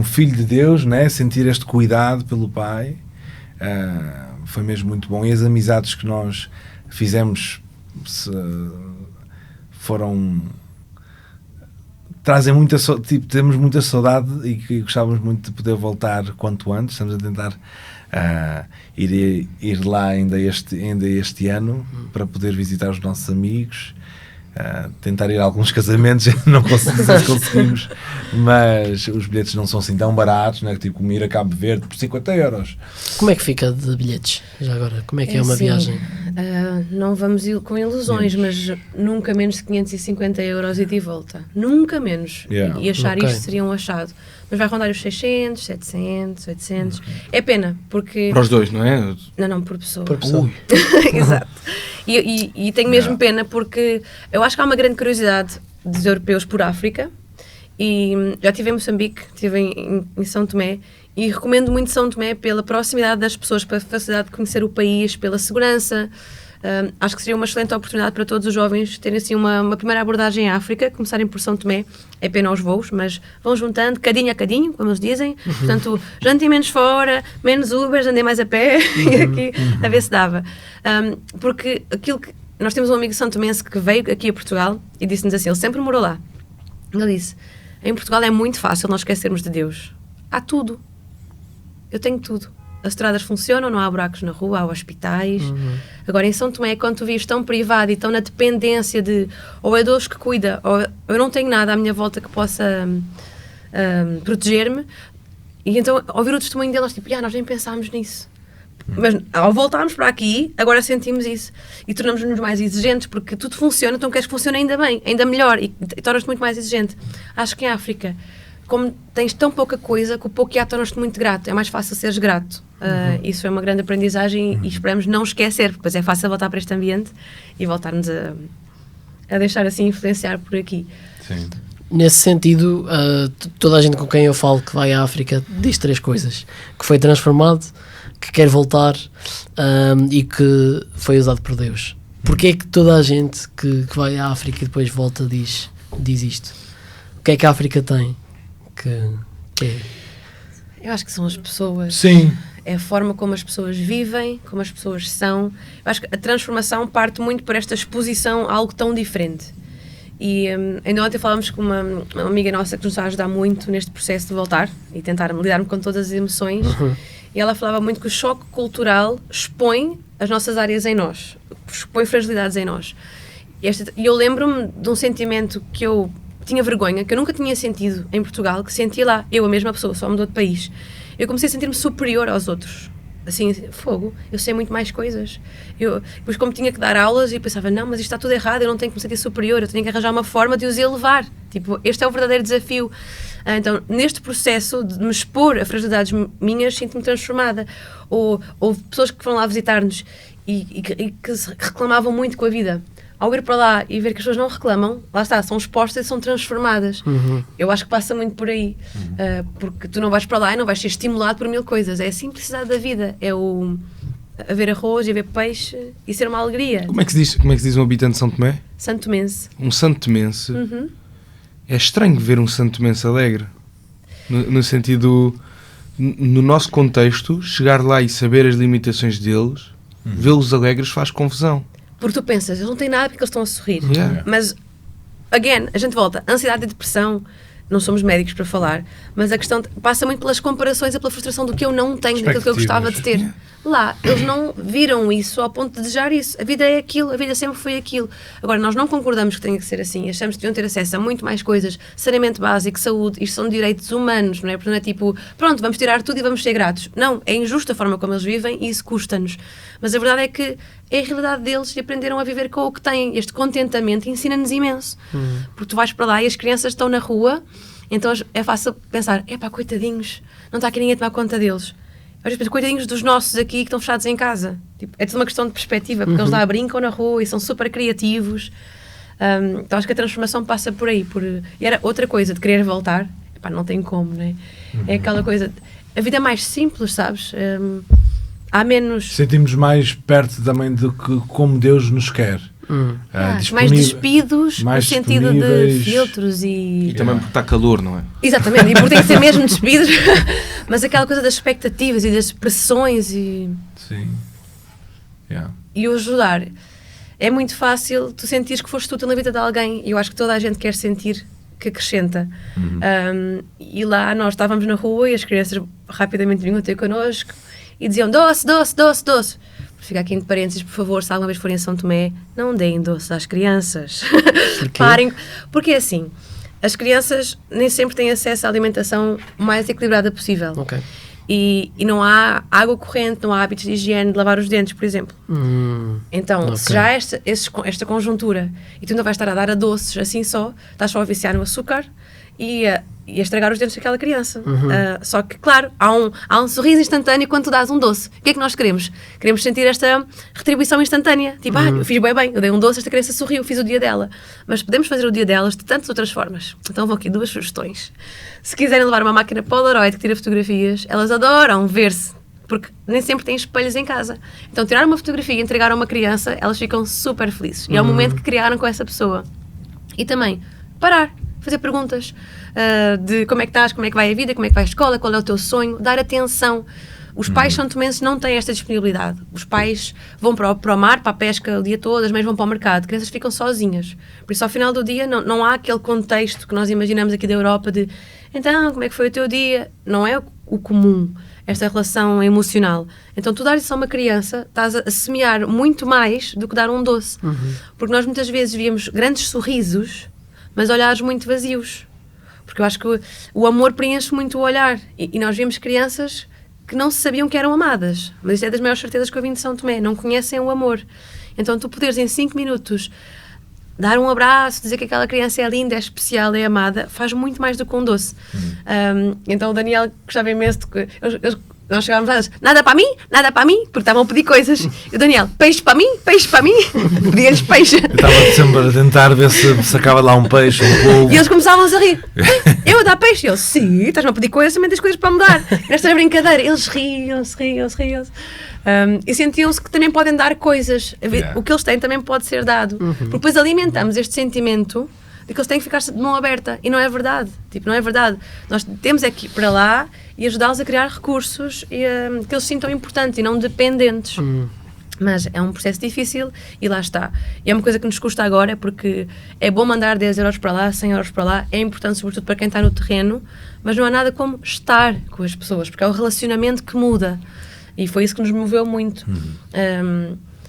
filho de Deus, né? Sentir este cuidado pelo Pai, foi mesmo muito bom. E as amizades que nós fizemos trazem muita temos muita saudade e que gostávamos muito de poder voltar quanto antes. Estamos a tentar ir lá ainda este ano para poder visitar os nossos amigos. Tentar ir a alguns casamentos, não conseguimos, mas os bilhetes não são assim tão baratos, né? Tipo como ir a Cabo Verde por 50 euros. Como é que fica de bilhetes, já agora? Como é que é uma viagem? Não vamos com ilusões, mas nunca menos de 550 euros ida e volta. Nunca menos. E achar isto seria um achado. Mas vai rondar os 600, 700, 800. É pena, porque... Para os dois, não é? Não, por pessoa. Por pessoa. Exato. E tenho mesmo pena, porque eu acho que há uma grande curiosidade dos europeus por África, e já estive em Moçambique, estive em São Tomé, e recomendo muito São Tomé pela proximidade das pessoas, pela facilidade de conhecer o país, pela segurança. Acho que seria uma excelente oportunidade para todos os jovens terem assim uma primeira abordagem em África, começarem por São Tomé. É pena os voos, mas vão juntando cadinho a cadinho, como eles dizem. Portanto, jantem menos fora, menos Ubers, andem mais a pé e aqui a ver se dava. Porque aquilo que nós temos um amigo santomense que veio aqui a Portugal e disse-nos assim, ele sempre morou lá. Ele disse, em Portugal é muito fácil nós esquecermos de Deus. Há tudo. Eu tenho tudo. As estradas funcionam, não há buracos na rua, há hospitais. Agora, em São Tomé, quando tu vives tão privado e tão na dependência de ou é Deus que cuida, ou eu não tenho nada à minha volta que possa proteger-me, e então, ouvir o testemunho deles, tipo, nós nem pensámos nisso. Mas, ao voltarmos para aqui, agora sentimos isso. E tornamos-nos mais exigentes, porque tudo funciona, então queres que funcione ainda bem, ainda melhor, e tornas-te muito mais exigente. Acho que em África, como tens tão pouca coisa, que o pouco que há tornas-te muito grato. É mais fácil seres grato. Isso é uma grande aprendizagem e esperamos não esquecer, porque depois é fácil voltar para este ambiente e voltarmos a deixar assim influenciar por aqui. Sim. Nesse sentido, toda a gente com quem eu falo que vai à África diz 3 coisas: que foi transformado, que quer voltar e que foi usado por Deus. Porquê é que toda a gente que vai à África e depois volta diz isto? O que é que a África tem? Que é? Eu acho que são as pessoas. Sim. É a forma como as pessoas vivem, como as pessoas são. Eu acho que a transformação parte muito por esta exposição a algo tão diferente. E ainda ontem falávamos com uma amiga nossa que nos está a ajudar muito neste processo de voltar e tentar lidar com todas as emoções. E ela falava muito que o choque cultural expõe as nossas áreas em nós, expõe fragilidades em nós. E eu lembro-me de um sentimento que eu tinha vergonha, que eu nunca tinha sentido em Portugal, que sentia lá, eu a mesma pessoa, só mudou de país. Eu comecei a sentir-me superior aos outros. Assim, fogo, eu sei muito mais coisas. Depois, como tinha que dar aulas, eu pensava, não, mas isto está tudo errado, eu não tenho que me sentir superior, eu tenho que arranjar uma forma de os elevar. Tipo, este é o verdadeiro desafio. Então, neste processo de me expor a fragilidades minhas, sinto-me transformada. Ou pessoas que foram lá visitar-nos e que se reclamavam muito com a vida. Ao ir para lá e ver que as pessoas não reclamam, lá está, são expostas e são transformadas. Eu acho que passa muito por aí. Porque tu não vais para lá e não vais ser estimulado por mil coisas. É a simplicidade da vida. É o haver arroz e haver peixe e ser uma alegria. Como é que se diz um habitante de São Tomé? Santo Tomense. Um Santo Tomense. É estranho ver um Santo Tomense alegre. No sentido, no nosso contexto, chegar lá e saber as limitações deles, vê-los alegres faz confusão. Porque tu pensas, eles não têm nada porque eles estão a sorrir. Yeah. Mas, again, a gente volta. Ansiedade e depressão, não somos médicos para falar, mas a questão passa muito pelas comparações e pela frustração do que eu não tenho, daquilo que eu gostava de ter. Yeah. Lá, eles não viram isso ao ponto de desejar isso. A vida é aquilo, a vida sempre foi aquilo. Agora, nós não concordamos que tenha que ser assim. Achamos que deviam ter acesso a muito mais coisas. Saneamento básico, saúde, isto são direitos humanos, não é? Porque não é tipo, pronto, vamos tirar tudo e vamos ser gratos. Não, é injusta a forma como eles vivem e isso custa-nos. Mas a verdade é que é a realidade deles e aprenderam a viver com o que têm. Este contentamento ensina-nos imenso. Porque tu vais para lá e as crianças estão na rua, então é fácil pensar, epá, coitadinhos, não está aqui ninguém a tomar conta deles. Às vezes, coitadinhos dos nossos aqui que estão fechados em casa. Tipo, é tudo uma questão de perspectiva, porque eles lá brincam na rua e são super criativos. Então acho que a transformação passa por aí. E era outra coisa, de querer voltar. Epá, não tem como, né? É aquela coisa... A vida é mais simples, sabes? Há menos... Sentimos mais perto também do que como Deus nos quer. mais despidos, mais no sentido de filtros E também porque está calor, não é? Exatamente, e porque tem que ser mesmo despidos. Mas aquela coisa das expectativas e das pressões e... Sim. Yeah. E o ajudar. É muito fácil tu sentires que foste útil na vida de alguém, e eu acho que toda a gente quer sentir que acrescenta. E lá nós estávamos na rua e as crianças rapidamente vinham ter connosco e diziam doce, doce, doce, doce. Fica aqui entre parênteses, por favor, se alguma vez forem a São Tomé, não deem doce às crianças. Parem, porque é assim, as crianças nem sempre têm acesso à alimentação mais equilibrada possível. Ok. E não há água corrente, não há hábitos de higiene, de lavar os dentes, por exemplo. Então, se já há esta conjuntura e tu não vais estar a dar a doces assim só, estás só a viciar no açúcar e a estragar os dentes daquela criança. Só que, claro, há um sorriso instantâneo quando tu dás um doce. O que é que nós queremos? Queremos sentir esta retribuição instantânea. Tipo, eu fiz bem, eu dei um doce, esta criança sorriu, fiz o dia dela. Mas podemos fazer o dia delas de tantas outras formas. Então vou aqui 2 sugestões. Se quiserem levar uma máquina Polaroid que tira fotografias, elas adoram ver-se, porque nem sempre têm espelhos em casa. Então tirar uma fotografia e entregar a uma criança, elas ficam super felizes. E é o momento que criaram com essa pessoa. E também, parar, fazer perguntas de como é que estás, como é que vai a vida, como é que vai a escola, qual é o teu sonho, dar atenção. Os pais santomenses não têm esta disponibilidade. Os pais vão para o mar, para a pesca o dia todo, as mães vão para o mercado, as crianças ficam sozinhas. Por isso, ao final do dia, não há aquele contexto que nós imaginamos aqui da Europa de então, como é que foi o teu dia? Não é o comum, esta relação emocional. Então, tu dar isso a uma criança, estás a semear muito mais do que dar um doce. Porque nós muitas vezes víamos grandes sorrisos, mas olhares muito vazios. Porque eu acho que o amor preenche muito o olhar. E nós vimos crianças que não se sabiam que eram amadas. Mas isto é das maiores certezas que eu vim de São Tomé. Não conhecem o amor. Então, tu poderes em 5 minutos dar um abraço, dizer que aquela criança é linda, é especial, é amada, faz muito mais do que um doce. Então o Daniel gostava imenso de que nós chegávamos lá, nada para mim, porque estavam a pedir coisas. E o Daniel, peixe para mim, pedia-lhes peixe. Eu estava sempre a tentar ver se sacava lá um peixe, um polvo. E eles começavam a rir. Eu a dar peixe? E eles, sim, estás-me a pedir coisas, também tens coisas para me dar. Nesta brincadeira, eles riam-se. E sentiam-se que também podem dar coisas. O que eles têm também pode ser dado. Porque depois alimentamos este sentimento de que eles têm que ficar de mão aberta. E não é verdade. Não é verdade. Nós temos é que ir para lá e ajudá-los a criar recursos que eles sintam importantes e não dependentes. Mas é um processo difícil e lá está. E é uma coisa que nos custa agora, porque é bom mandar 10 euros para lá, 100 euros para lá, é importante sobretudo para quem está no terreno, mas não há nada como estar com as pessoas, porque é o relacionamento que muda. E foi isso que nos moveu muito.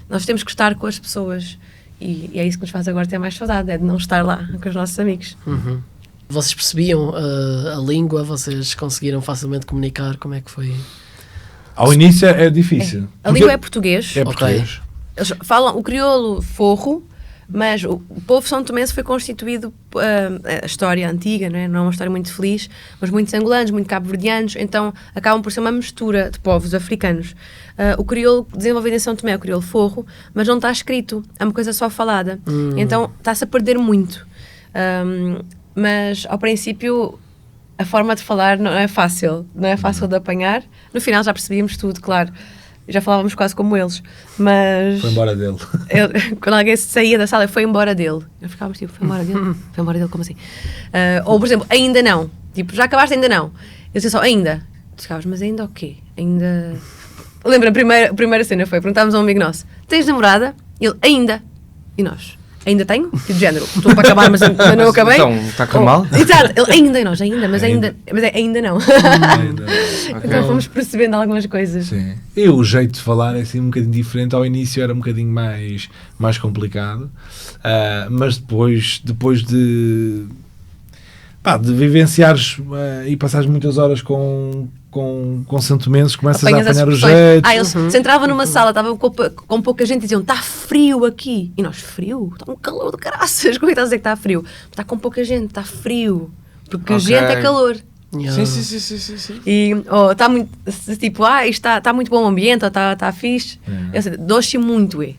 Nós temos que estar com as pessoas e é isso que nos faz agora ter mais saudade, é de não estar lá com os nossos amigos. Vocês percebiam a língua? Vocês conseguiram facilmente comunicar? Como é que foi? Ao início é difícil. A língua é português. É português. Eles falam o crioulo forro, Mas o povo São Tomense foi constituído, a história antiga, não é uma história muito feliz, mas muitos angolanos, muito cabo-verdianos, então acabam por ser uma mistura de povos africanos. O crioulo desenvolvido em São Tomé é o crioulo forro, mas não está escrito, é uma coisa só falada. Então está-se a perder muito. Mas ao princípio a forma de falar não é fácil de apanhar. No final já percebíamos tudo, claro. Já falávamos quase como eles, mas... Foi embora dele. Quando alguém saía da sala, foi embora dele. Nós ficávamos tipo, foi embora dele? Foi embora dele, como assim? Ou, por exemplo, ainda não. Tipo, já acabaste, ainda não. Eu dizia só, ainda. Tu ficavas, mas ainda o quê? Ainda... Lembra, a primeira cena foi, perguntávamos a um amigo nosso, tens namorada? E ele, ainda. E nós, ainda tenho? Tipo de género, estou para acabar, mas não acabei. Então, está a correr mal? Exato, ele, ainda, e nós, ainda, mas ainda não. Okay. Então fomos percebendo algumas coisas. Sim. E o jeito de falar é assim um bocadinho diferente. Ao início era um bocadinho mais complicado, mas depois de vivenciares e passares muitas horas com santomenses, começas a apanhar o jeito. Eles se entravam numa sala, estavam com pouca gente e diziam, está frio aqui. E nós, frio? Está um calor de caraças. Como é que estás a dizer que está frio? Está com pouca gente, está frio. Porque gente é calor. Yeah. Sim. E está muito, tipo, isto está muito bom o ambiente, ou está fixe. Eu sei, doce muito, E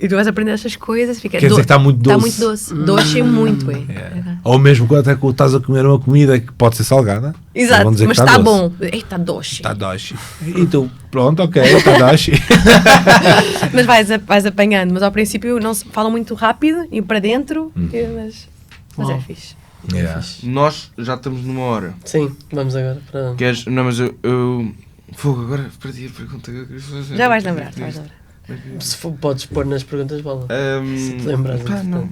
tu vais aprender essas coisas, fica... Quer dizer que está muito doce. Está muito doce. Doce muito, Ou mesmo quando até estás a comer uma comida que pode ser salgada. Exato, mas está bom. Está doce. Está doce. E tu, pronto, ok, está doce. Mas vais apanhando. Mas ao princípio não se fala muito rápido e para dentro, mas é fixe. Yeah. Nós já estamos numa hora. Sim, vamos agora para... Queres? Não, mas eu... Fogo, agora perdi a pergunta que eu queria fazer. Já vais lembrar. Se for, podes pôr nas perguntas, bola. Se te lembras. Não.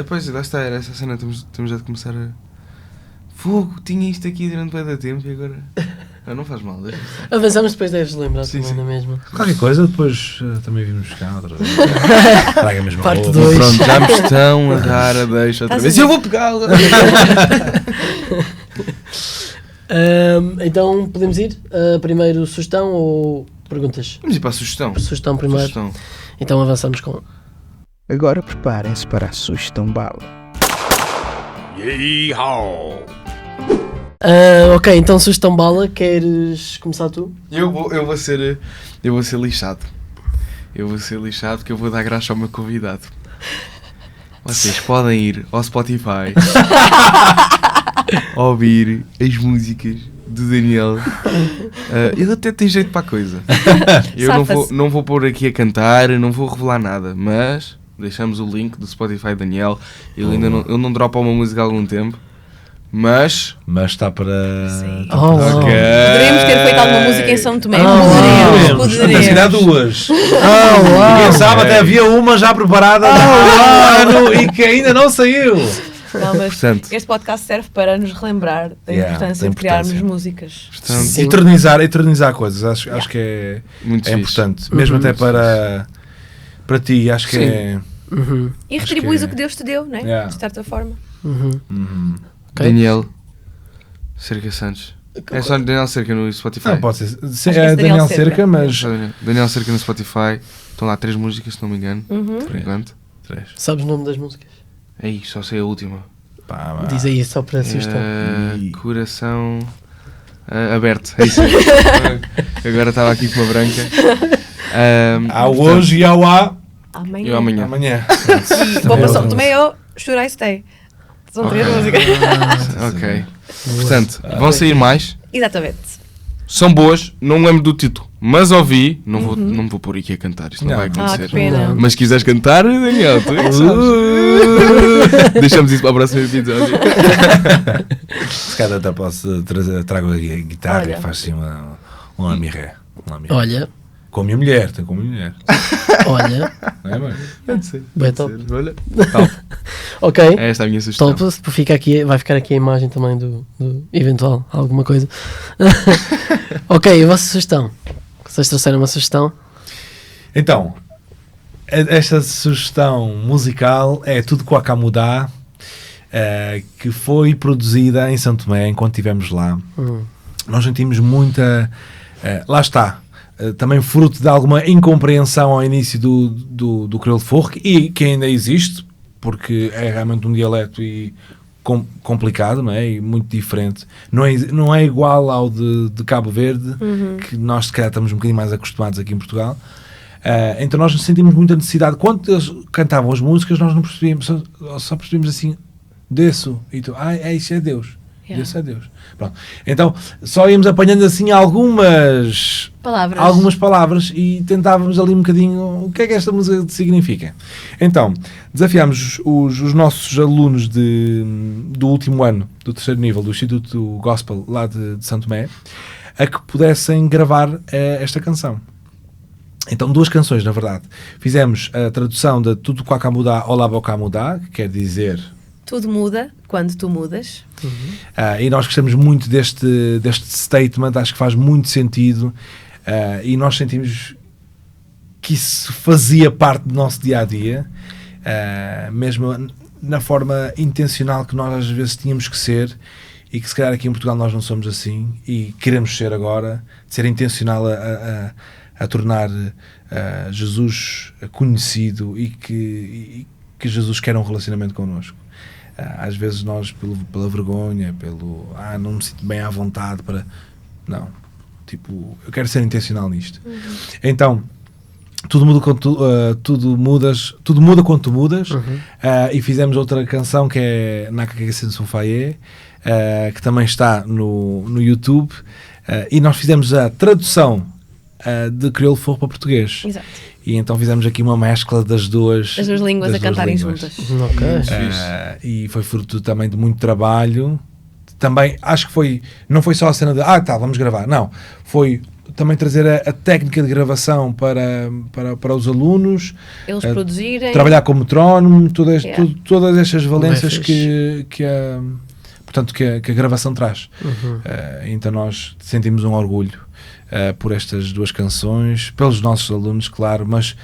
Pois, lá está, era essa cena. Temos já de começar a... Fogo, tinha isto aqui durante bem da tempo e agora... Não faz mal, deixa estar. Avançamos, depois deves lembrar sim, também, não é mesmo? Qualquer coisa, depois também vimos cá outra vez. Traga a mesma Parte roupa. 2. Pronto, já me estão a dar a deixa outra vez. Eu vou pegá-la! Então, podemos ir? Primeiro sugestão ou perguntas? Vamos ir para a sugestão. Sugestão primeiro. Então avançamos com... Agora preparem-se para a sugestão bala. Ok, então sugestão bala, queres começar tu? Eu vou ser lixado. Eu vou ser lixado porque eu vou dar graça ao meu convidado. Vocês podem ir ao Spotify ouvir as músicas do Daniel. Ele até tem jeito para a coisa. Eu não vou pôr aqui a cantar, não vou revelar nada, mas deixamos o link do Spotify Daniel. Ele não dropa uma música há algum tempo. Mas está para... Sim. Ok. Poderíamos ter feito alguma música em São Tomé. Poderíamos. Se calhar duas. Quem sabe até havia uma já preparada há um ano e que ainda não saiu. Não, mas Portanto, este podcast serve para nos relembrar da importância de criarmos músicas. portanto, Eternizar coisas. Acho que é muito fixe. importante. Mesmo até para ti, acho que é... E retribuis o que Deus te deu, não é? De certa forma. Okay. Daniel Cerca Santos. É só Daniel Cerca no Spotify. Não, pode ser. É Daniel Cerca, mas... Daniel Cerca no Spotify. Estão lá 3 músicas, se não me engano. Por enquanto. 3. Sabes o nome das músicas? É isso, só sei a última. Diz aí só para sugestão. Coração aberto. É isso. Agora estava aqui com uma branca. Há hoje e há Amanhã. Eu amanhã. E vou para São Tomé ou Should I Stay? São 3 músicas. Ok. Portanto, vão sair mais. Exatamente. São boas, não me lembro do título, mas ouvi. Não me vou pôr aqui a cantar, isto não vai acontecer. Que pena. Mas se quiseres cantar, Daniel, tu é que sabes. Deixamos isso para o próximo episódio. Se calhar até posso trago a guitarra e faço assim um amiré. Olha. Com a minha mulher, tem com a minha mulher. Olha. Não é, mãe? Pode ser. Bem top. Olha, top. Ok. É esta a minha sugestão. Top. Vai ficar aqui a imagem também do eventual alguma coisa. Ok, a vossa sugestão. Vocês trouxeram uma sugestão? Então, esta sugestão musical é Tudo com a Camudá, que foi produzida em São Tomé enquanto estivemos lá. Nós sentimos muita... lá está. Também fruto de alguma incompreensão ao início do crioulo forro, e que ainda existe, porque é realmente um dialeto complicado, não é? E muito diferente. Não é igual ao de Cabo Verde, que nós se calhar estamos um bocadinho mais acostumados aqui em Portugal. Então nós sentimos muita necessidade. Quando eles cantavam as músicas, nós não percebíamos, só percebíamos assim, desço, e tu, isso é Deus. Isso é Deus. Pronto. Então só íamos apanhando assim algumas palavras e tentávamos ali um bocadinho o que é que esta música significa. Então desafiámos os nossos alunos do último ano, do 3º nível do Instituto Gospel lá de Santo Tomé, a que pudessem gravar esta canção. Então 2 canções, na verdade. Fizemos a tradução de Tudo Quaca Mudá, Olá Boca Mudá, que quer dizer tudo muda quando tu mudas. E nós gostamos muito deste statement, acho que faz muito sentido, e nós sentimos que isso fazia parte do nosso dia-a-dia, mesmo na forma intencional que nós às vezes tínhamos que ser, e que se calhar aqui em Portugal nós não somos assim, e queremos ser agora, de ser intencional a tornar Jesus conhecido e que Jesus quer um relacionamento connosco. Às vezes nós, pela vergonha, não me sinto bem à vontade para... Não. Tipo, eu quero ser intencional nisto. Então, tudo muda quando tu mudas. E fizemos outra canção que é Naka Kagesen Sunfaye, que também está no YouTube. E nós fizemos a tradução de crioulo forro para português. Exato. E então fizemos aqui uma mescla das duas línguas a cantarem juntas. E foi fruto também de muito trabalho. Também acho que não foi só a cena de vamos gravar. Não, foi também trazer a técnica de gravação para os alunos, eles produzirem, trabalhar como metrónomo, todas estas valências que a gravação traz. Então nós sentimos um orgulho por estas 2 canções, pelos nossos alunos, claro, mas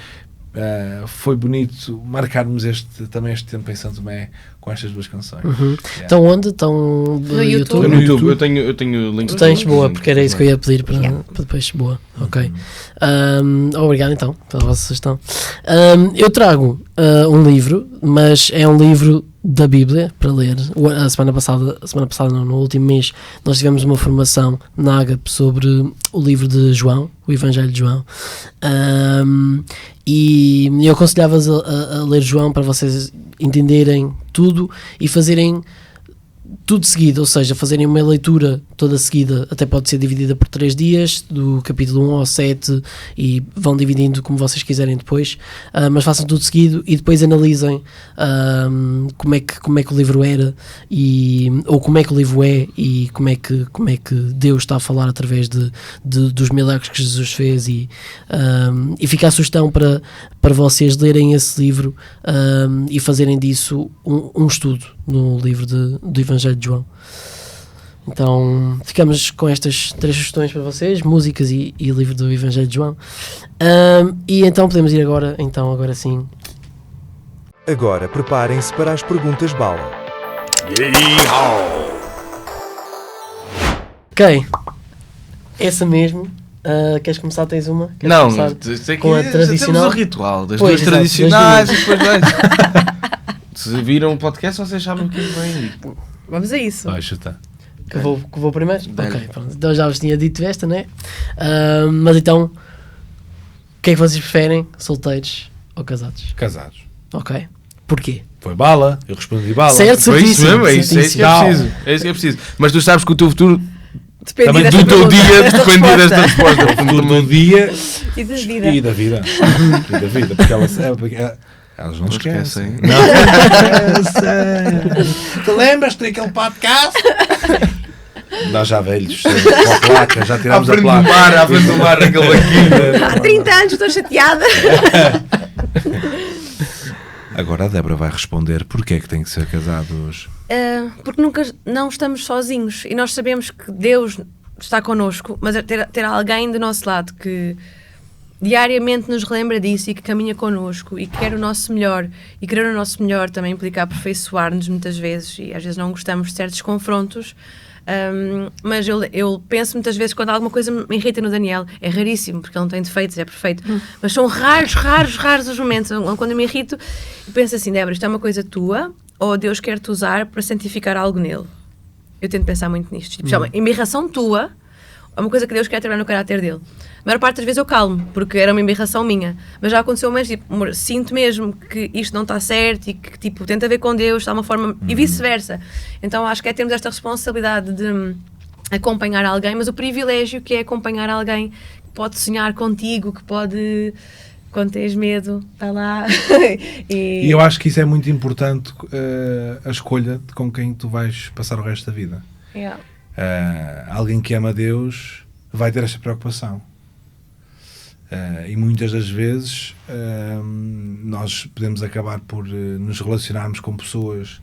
foi bonito marcarmos este tempo em Santo Tomé com estas 2 canções. Estão onde? Estão no YouTube? No YouTube, eu tenho links. Tu tens, boa, porque era isso que eu ia pedir para depois, boa, ok. Obrigado então pela vossa sugestão. Eu trago um livro, mas é um livro da Bíblia para ler. A semana passada não, no último mês nós tivemos uma formação na Ágape sobre o livro de João, o Evangelho de João, e eu aconselhava-vos a ler João para vocês entenderem tudo e fazerem tudo seguido, ou seja, fazerem uma leitura toda seguida, até pode ser dividida por 3 dias, do capítulo 1 ao 7, e vão dividindo como vocês quiserem depois, mas façam tudo seguido e depois analisem como é que o livro era, ou como é que o livro é, e como é que Deus está a falar através dos milagres que Jesus fez, e fica a sugestão para vocês lerem esse livro e fazerem disso um estudo no livro do Evangelho de João. Então ficamos com estas 3 sugestões para vocês: músicas e livro do Evangelho de João. E então podemos ir agora sim. Agora preparem-se para as perguntas bala. Ok, essa mesmo. Queres começar? Tens uma? Não, com a tradicional? Temos o ritual das 2 tradicionais e depois vais. Se viram o podcast, vocês sabem o que vem. Vamos a isso. Vai chutar. Que vou primeiro? Ok, pronto. Então já vos tinha dito esta, né? Mas então, o que é que vocês preferem? Solteiros ou casados? Casados. Ok. Porquê? Foi bala, eu respondi bala. Certo, Foi isso mesmo, é isso que é preciso. É isso que é preciso. Mas tu sabes que o teu futuro depende do teu dia depende desta resposta. Do dia e da vida. E da vida. Porque elas não esquecem. Não esquecem. Te lembras de aquele podcast? Nós já velhos, com a placa, já tirámos a placa. À frente do mar, aquele banquinho. Há 30 anos estou chateada. Agora a Débora vai responder porque é que tem que ser casados. Porque não estamos sozinhos e nós sabemos que Deus está connosco, mas ter alguém do nosso lado que diariamente nos relembra disso e que caminha connosco e que quer o nosso melhor, e querer o nosso melhor também implica aperfeiçoar-nos muitas vezes, e às vezes não gostamos de certos confrontos. Mas eu penso muitas vezes, quando alguma coisa me irrita no Daniel, é raríssimo, porque ele não tem defeitos, é perfeito, mas são raros os momentos quando eu me irrito e penso assim: Débora, isto é uma coisa tua ou Deus quer-te usar para santificar algo nele? Eu tento pensar muito nisto, tipo, uma embirração tua é uma coisa que Deus quer trabalhar no caráter dele. A maior parte das vezes eu calmo, porque era uma embirração minha, mas já aconteceu mais, tipo, amor, sinto mesmo que isto não está certo e que, tipo, tenta ver com Deus de uma forma, e vice-versa. Então acho que é termos esta responsabilidade de acompanhar alguém, mas o privilégio que é acompanhar alguém que pode sonhar contigo, que pode, quando tens medo, está lá. E eu acho que isso é muito importante, a escolha de com quem tu vais passar o resto da vida. Yeah. Alguém que ama Deus vai ter esta preocupação. E muitas das vezes nós podemos acabar por nos relacionarmos com pessoas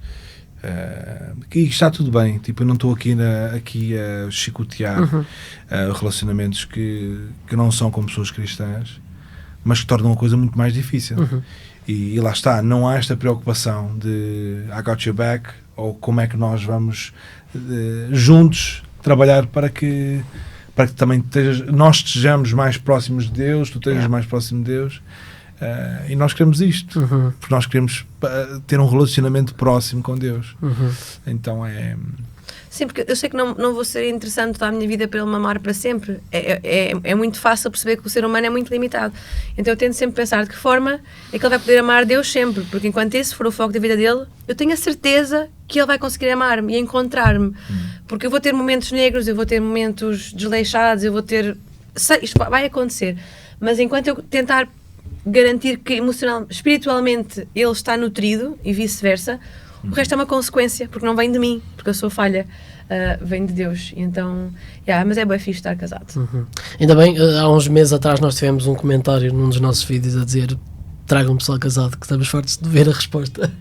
que está tudo bem, tipo, eu não estou aqui a chicotear relacionamentos que não são com pessoas cristãs, mas que tornam a coisa muito mais difícil. E lá está, não há esta preocupação de I got your back, ou como é que nós vamos juntos trabalhar para que também nós estejamos mais próximos de Deus, tu estejas mais próximo de Deus, e nós queremos isto, porque nós queremos ter um relacionamento próximo com Deus. Então Sim, porque eu sei que não vou ser interessante toda a minha vida para ele me amar para sempre. É muito fácil perceber que o ser humano é muito limitado. Então eu tento sempre pensar de que forma é que ele vai poder amar Deus sempre, porque enquanto esse for o foco da vida dele, eu tenho a certeza que ele vai conseguir amar-me e encontrar-me. Porque eu vou ter momentos negros, eu vou ter momentos desleixados, eu vou ter... Isto vai acontecer. Mas enquanto eu tentar garantir que espiritualmente ele está nutrido e vice-versa, o resto é uma consequência, porque não vem de mim, porque eu sou falha, vem de Deus. Então, mas é bem fixe estar casado. Ainda bem, há uns meses atrás nós tivemos um comentário num dos nossos vídeos a dizer: tragam um pessoal casado, que estamos fartos de ver a resposta.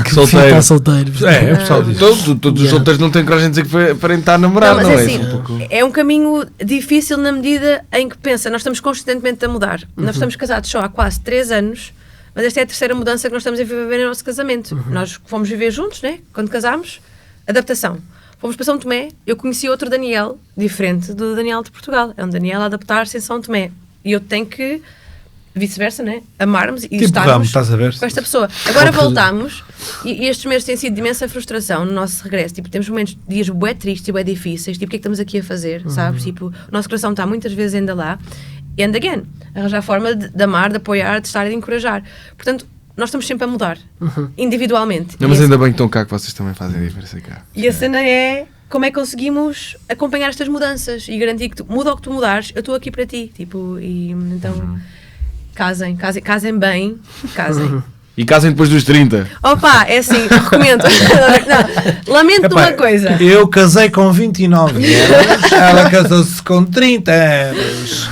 Que solteiro. Está solteiro. o pessoal diz. Todos os solteiros não têm coragem de dizer que para estar a namorar, Não, mas não é? assim, é um caminho difícil na medida em que pensa, nós estamos constantemente a mudar. Nós estamos casados só há quase 3 anos, mas esta é a terceira mudança que nós estamos a viver no nosso casamento. Nós fomos viver juntos, né? Quando casámos, adaptação. Fomos para São Tomé, eu conheci outro Daniel, diferente do Daniel de Portugal. É um Daniel a adaptar-se em São Tomé. E eu tenho que, vice-versa, né? Amarmos e estarmos estás a ver? com esta pessoa. Agora voltámos, e estes meses têm sido de imensa frustração no nosso regresso. Tipo, temos momentos, dias bué tristes e bué difíceis. Tipo, o que é que estamos aqui a fazer, sabes? Tipo, o nosso coração está muitas vezes ainda lá. And again, arranjar forma de amar, de apoiar, de estar e de encorajar. Portanto, nós estamos sempre a mudar, individualmente. Não, mas ainda bem que estão cá, que vocês também fazem a diferença cá. E a cena é como é que conseguimos acompanhar estas mudanças e garantir que muda o que tu mudares, eu estou aqui para ti. Tipo, e então, casem bem, casem. E casem depois dos 30. Opa, é assim, recomendo. Não, lamento uma coisa. Eu casei com 29 anos, ela casou-se com 30 anos.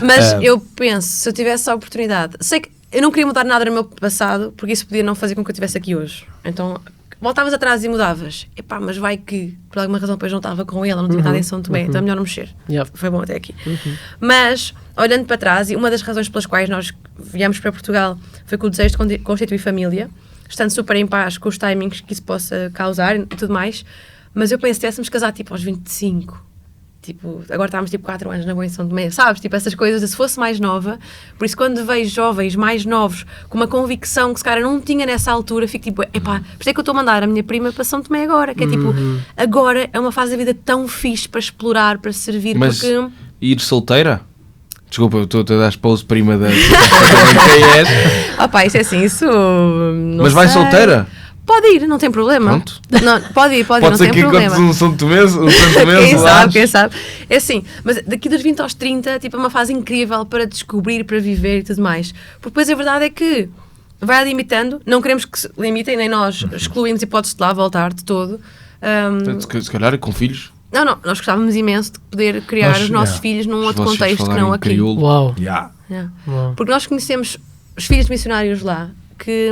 Mas eu penso, se eu tivesse a oportunidade, sei que eu não queria mudar nada no meu passado, porque isso podia não fazer com que eu estivesse aqui hoje. Então, voltavas atrás e mudavas. Epá, mas vai que, por alguma razão, depois não estava com ela, não tinha estado em São Tomé, então é melhor não mexer. Foi bom até aqui. Mas, olhando para trás, e uma das razões pelas quais nós viemos para Portugal foi com o desejo de constituir família, estando super em paz com os timings que isso possa causar e tudo mais, mas eu penso que tivéssemos casado tipo aos 25, tipo, agora estávamos tipo 4 anos na boa em São Tomé, sabes? Tipo, essas coisas, se fosse mais nova, por isso quando vejo jovens mais novos com uma convicção que se cara não tinha nessa altura, fico tipo, epá, por isso é que eu estou a mandar a minha prima para São Tomé agora, que é tipo, agora é uma fase da vida tão fixe para explorar, para servir, mas porque... ir solteira? Desculpa, eu estou a dar expose prima da... quem és? Pá, isso é assim, isso... Não mas vai sei. solteira? Pode ir, não tem problema. Pronto. Não, pode ir, Pode não ser tem que problema. encontres um São Tomé, Quem sabe. É assim, mas daqui dos 20 aos 30, tipo, é uma fase incrível para descobrir, para viver e tudo mais. Porque depois a verdade é que vai limitando, não queremos que se limitem, nem nós excluímos hipóteses de lá voltar de todo. Se calhar com filhos. Não, nós gostávamos imenso de poder criar os nossos filhos num outro Vocês contexto que não aqui. crioulo. Uau. Uau. Porque nós conhecemos os filhos de missionários lá, que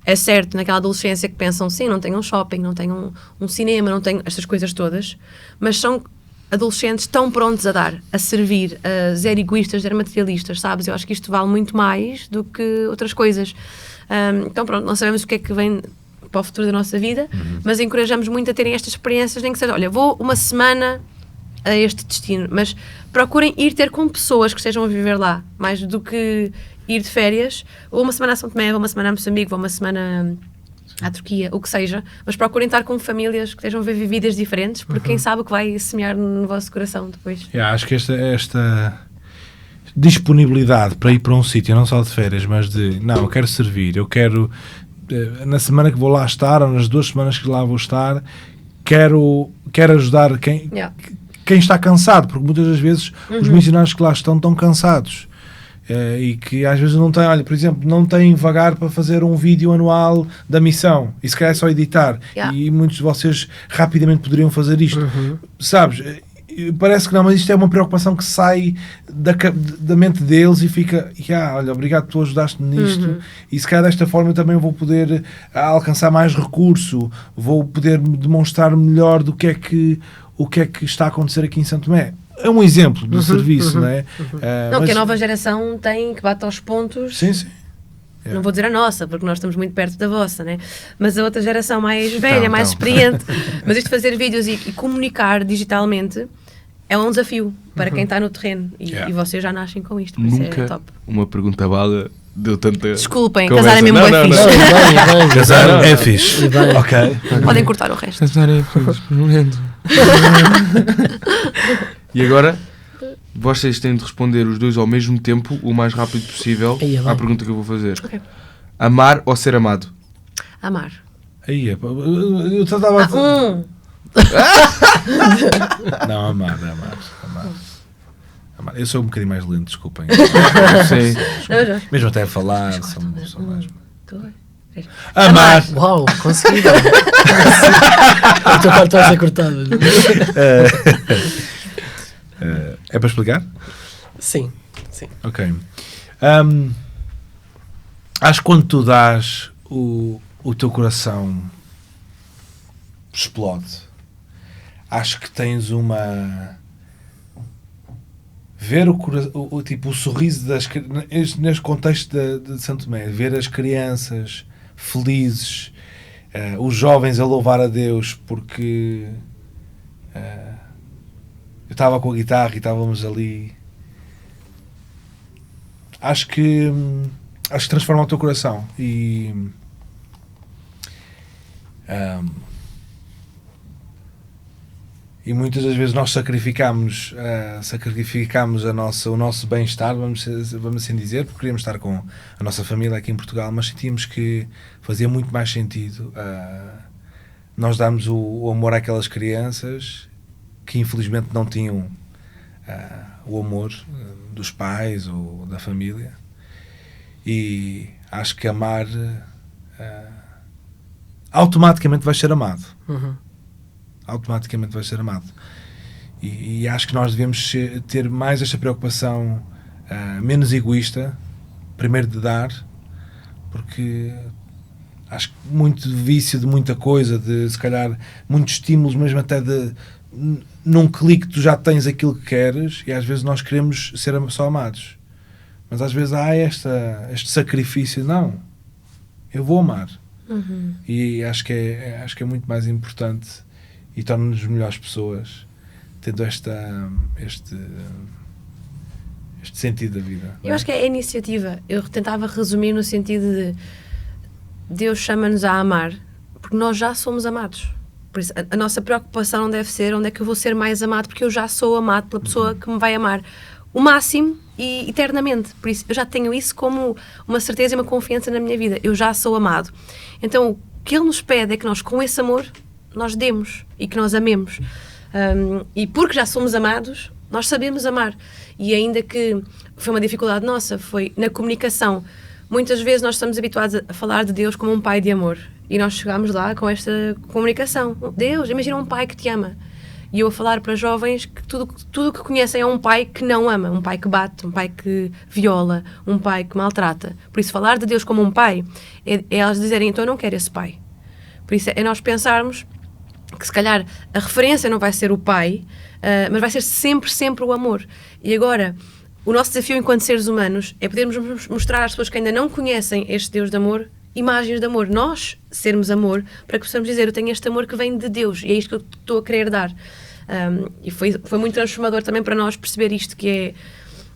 é certo, naquela adolescência que pensam, sim, não tenho um shopping, não tenho um cinema, não tenho estas coisas todas, mas são adolescentes tão prontos a dar, a servir, a zero egoístas, zero materialistas, sabes? Eu acho que isto vale muito mais do que outras coisas. Então pronto, não sabemos o que é que vem para o futuro da nossa vida, mas encorajamos muito a terem estas experiências, nem que seja, olha, vou uma semana a este destino, mas procurem ir ter com pessoas que estejam a viver lá, mais do que ir de férias, ou uma semana a São Tomé, ou uma semana a Moçambique, ou uma semana à Turquia, o que seja, mas procurem estar com famílias que estejam a viver vidas diferentes, porque quem sabe o que vai semear no vosso coração depois. Acho que esta disponibilidade para ir para um sítio, não só de férias, mas de, não, eu quero servir, eu quero, na semana que vou lá estar, ou nas 2 semanas que lá vou estar, quero ajudar quem está cansado, porque muitas das vezes os missionários que lá estão cansados. E que às vezes não têm, olha, por exemplo, não têm vagar para fazer um vídeo anual da missão, e se calhar é só editar, e muitos de vocês rapidamente poderiam fazer isto, sabes? Parece que não, mas isto é uma preocupação que sai da mente deles e fica, olha, obrigado, tu ajudaste-me nisto, e se calhar desta forma eu também vou poder alcançar mais recurso, vou poder demonstrar melhor o que é que está a acontecer aqui em São Tomé. É um exemplo do serviço, não é? Não, mas que a nova geração tem, que bate aos pontos. Sim. Não vou dizer a nossa, porque nós estamos muito perto da vossa, né? Mas a outra geração mais velha, mais experiente. Mas isto de fazer vídeos e comunicar digitalmente é um desafio para quem está no terreno. E vocês já nascem com isto, por isso é top. Uma pergunta bala deu tanta... Desculpem, conversa. casar é mesmo bem fixe. Casar é fixe. Ok. Podem cortar o resto. Casar é fixe, momento. E agora, vocês têm de responder os dois ao mesmo tempo, o mais rápido possível, à pergunta que eu vou fazer. Okay. Amar ou ser amado? Amar. Aí, eu estava Não, amar. Eu sou um bocadinho mais lento, desculpem. Sim. Mesmo até a falar, sou mais... Amar. Uau, consegui. A tua parte vai ser cortada. É para explicar? Sim. Ok. Acho que quando tu dás, o teu coração explode. Acho que tens uma... Ver o sorriso neste contexto de São Tomé, ver as crianças felizes, os jovens a louvar a Deus porque eu estava com a guitarra e estávamos ali. Acho que transforma o teu coração e muitas das vezes nós sacrificamos o nosso bem-estar, vamos assim dizer, porque queríamos estar com a nossa família aqui em Portugal, mas sentíamos que fazia muito mais sentido nós darmos o amor àquelas crianças que infelizmente não tinham o amor dos pais ou da família. E acho que amar automaticamente vai ser amado. Automaticamente vai ser amado. E acho que nós devemos ter mais esta preocupação menos egoísta, primeiro de dar, porque acho que muito vício de muita coisa, de se calhar muitos estímulos, mesmo até de num clique tu já tens aquilo que queres, e às vezes nós queremos ser só amados, mas às vezes há este sacrifício, não, eu vou amar. E acho que é muito mais importante e torna-nos melhores pessoas tendo este sentido da vida. Eu acho que é a iniciativa. Eu tentava resumir no sentido de Deus chama-nos a amar porque nós já somos amados. Por isso, a nossa preocupação não deve ser onde é que eu vou ser mais amado, porque eu já sou amado pela pessoa que me vai amar o máximo e eternamente. Por isso, eu já tenho isso como uma certeza e uma confiança na minha vida. Eu já sou amado. Então, o que Ele nos pede é que nós, com esse amor, nós demos e que nós amemos. E porque já somos amados, nós sabemos amar. E ainda que foi uma dificuldade nossa, foi na comunicação. Muitas vezes nós estamos habituados a falar de Deus como um pai de amor. E nós chegámos lá com esta comunicação. Deus, imagina um pai que te ama. E eu a falar para jovens que tudo o que conhecem é um pai que não ama, um pai que bate, um pai que viola, um pai que maltrata. Por isso, falar de Deus como um pai é elas dizerem, então eu não quero esse pai. Por isso, é nós pensarmos que se calhar a referência não vai ser o pai, mas vai ser sempre o amor. E agora, o nosso desafio enquanto seres humanos é podermos mostrar às pessoas que ainda não conhecem este Deus de amor, imagens de amor. Nós sermos amor, para que possamos dizer, eu tenho este amor que vem de Deus e é isto que eu estou a querer dar. E foi muito transformador também para nós perceber isto, que é,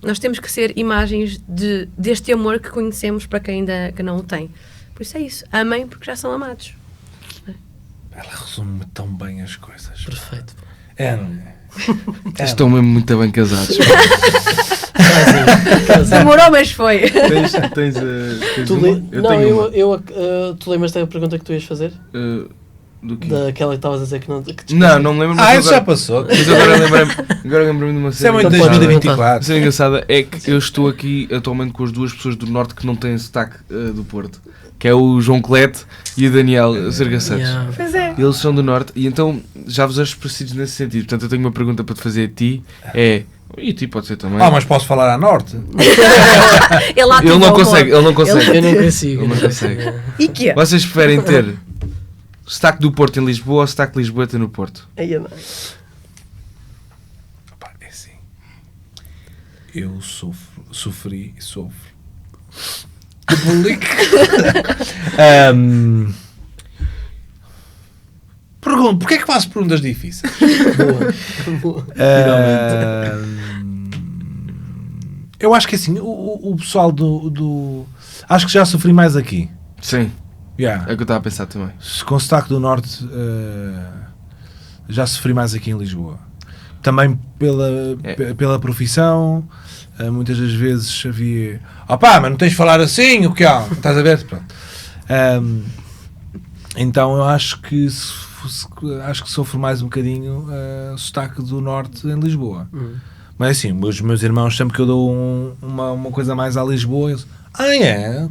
nós temos que ser imagens deste amor que conhecemos para quem ainda que não o tem. Por isso é isso, amem porque já são amados. Ela resume tão bem as coisas. Perfeito. É, não é? Estão mesmo muito bem casados. Demorou, mas foi. tens Tu uma? Eu tenho uma. tu lembras da pergunta que tu ias fazer? Do quê? Daquela que estavas a dizer que não... Não me lembro. Isso já passou. Mas agora lembrei-me de uma Isso é cena. muito Então, 2024. A cena engraçada é que eu estou aqui atualmente com as duas pessoas do Norte que não têm sotaque do Porto. Que é o João Clete e o Daniel Sergaçantes. Yeah. Pois é. Eles são do Norte e então já vos acho parecidos nesse sentido. Portanto, eu tenho uma pergunta para te fazer a ti. E a ti pode ser também. Mas posso falar à norte? Ele não consegue. Eu não consigo. Ele não consegue. E que é? Vocês preferem ter sotaque do Porto em Lisboa ou sotaque de Lisboeta no Porto? Aí, não. Opa, é assim. Eu sofri e sofro. De bullying. Pergunto, porquê é que faço perguntas difíceis? Boa. Eu acho que assim, o pessoal do... Acho que já sofri mais aqui. Sim, Yeah. é o que eu estava a pensar também. Com sotaque do Norte, já sofri mais aqui em Lisboa. Também pela profissão, muitas das vezes havia... Opá, mas não tens de falar assim, o que há? Estás a ver? Pronto. Então eu acho que sofro mais um bocadinho sotaque do Norte em Lisboa. Mas assim, os meus irmãos, sempre que eu dou uma coisa mais à Lisboa, eles...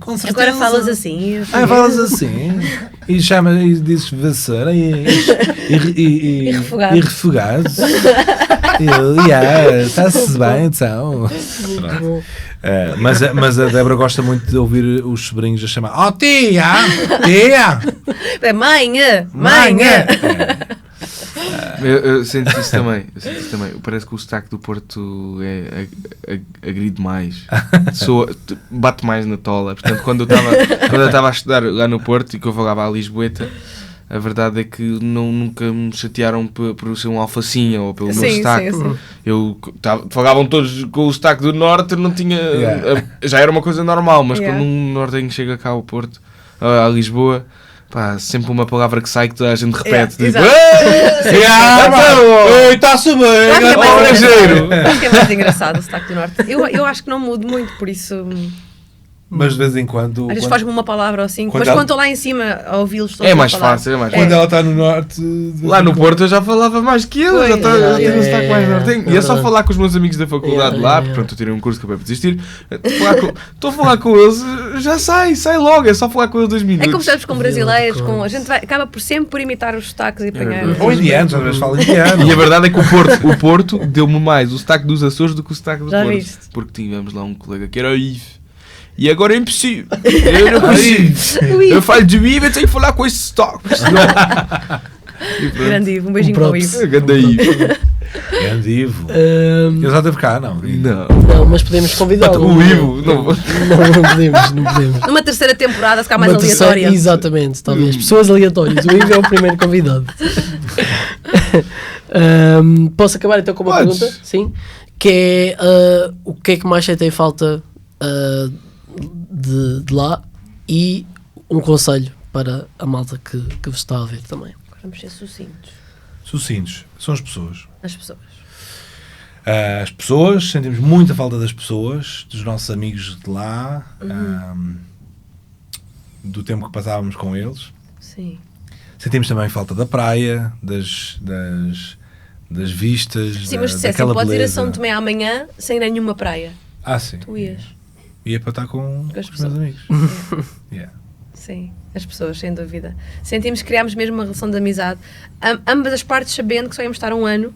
com certeza. Agora falas assim. Falas assim. E dizes vassoura e refogado. E refogado. Está-se bem, então. Mas a Débora gosta muito de ouvir os sobrinhos a chamar: oh, tia! É mãe! Eu sinto isso também. Parece que o sotaque do Porto agride mais. Bate mais na tola. Portanto, quando eu estava a estudar lá no Porto e que eu falava a Lisboeta, a verdade é que nunca me chatearam por ser um alfacinha ou pelo meu sotaque. Falavam todos com o sotaque do Norte, não tinha... Já era uma coisa normal, mas quando um nortenho chega cá ao Porto, a Lisboa... Pá, sempre uma palavra que sai que toda a gente repete. Está-se bem! Acho que é mais engraçado o sotaque do Norte. Eu acho que não mudo muito, por isso... Mas de vez em quando... Às vezes faz-me uma palavra ou assim, mas quando estou lá em cima a ouvi-los... É mais fácil, Quando ela está no Norte... Lá no Porto eu já falava mais que ele, já tenho um sotaque mais nortenho. E é só falar com os meus amigos da faculdade lá, pronto, eu tirei um curso que acabei por desistir. Estou a falar com eles, já sai logo, é só falar com eles 2 minutos. É como estamos com brasileiros, a gente acaba sempre por imitar os sotaques e apanhar... Ou indianos, às vezes falam indiano. E a verdade é que o Porto deu-me mais o sotaque dos Açores do que o sotaque do Já Porto. viste? Porque tínhamos lá um colega que era o Ives. E agora é impossível. Eu não consigo. Eu falo de Ives, eu tenho que falar com esse sotaque. Grande Ivo, um beijinho para o Ivo. Grande Ives. Grande Ivo. Ele já teve cá, não? Não, mas podemos convidá-lo. O Ivo. Não podemos. Numa terceira temporada, ficar mais aleatória. Exatamente, talvez. Pessoas aleatórias. O Ivo é o primeiro convidado. Posso acabar então com uma pergunta? Sim. Que é o que é que mais tem falta de lá e um conselho para a malta que vos está a ver também. Vamos ser sucintos. Sucintos. São as pessoas. As pessoas. As pessoas, sentimos muita falta das pessoas, dos nossos amigos de lá, do tempo que passávamos com eles. Sim. Sentimos também falta da praia, das vistas, sim, mas daquela podes ir a beleza. São Tomé amanhã sem nenhuma praia. Sim. Tu ias. Ia para estar com os meus amigos. Sim, as pessoas, sem dúvida. Sentimos que criámos mesmo uma relação de amizade. Ambas as partes sabendo que só íamos estar 1 ano.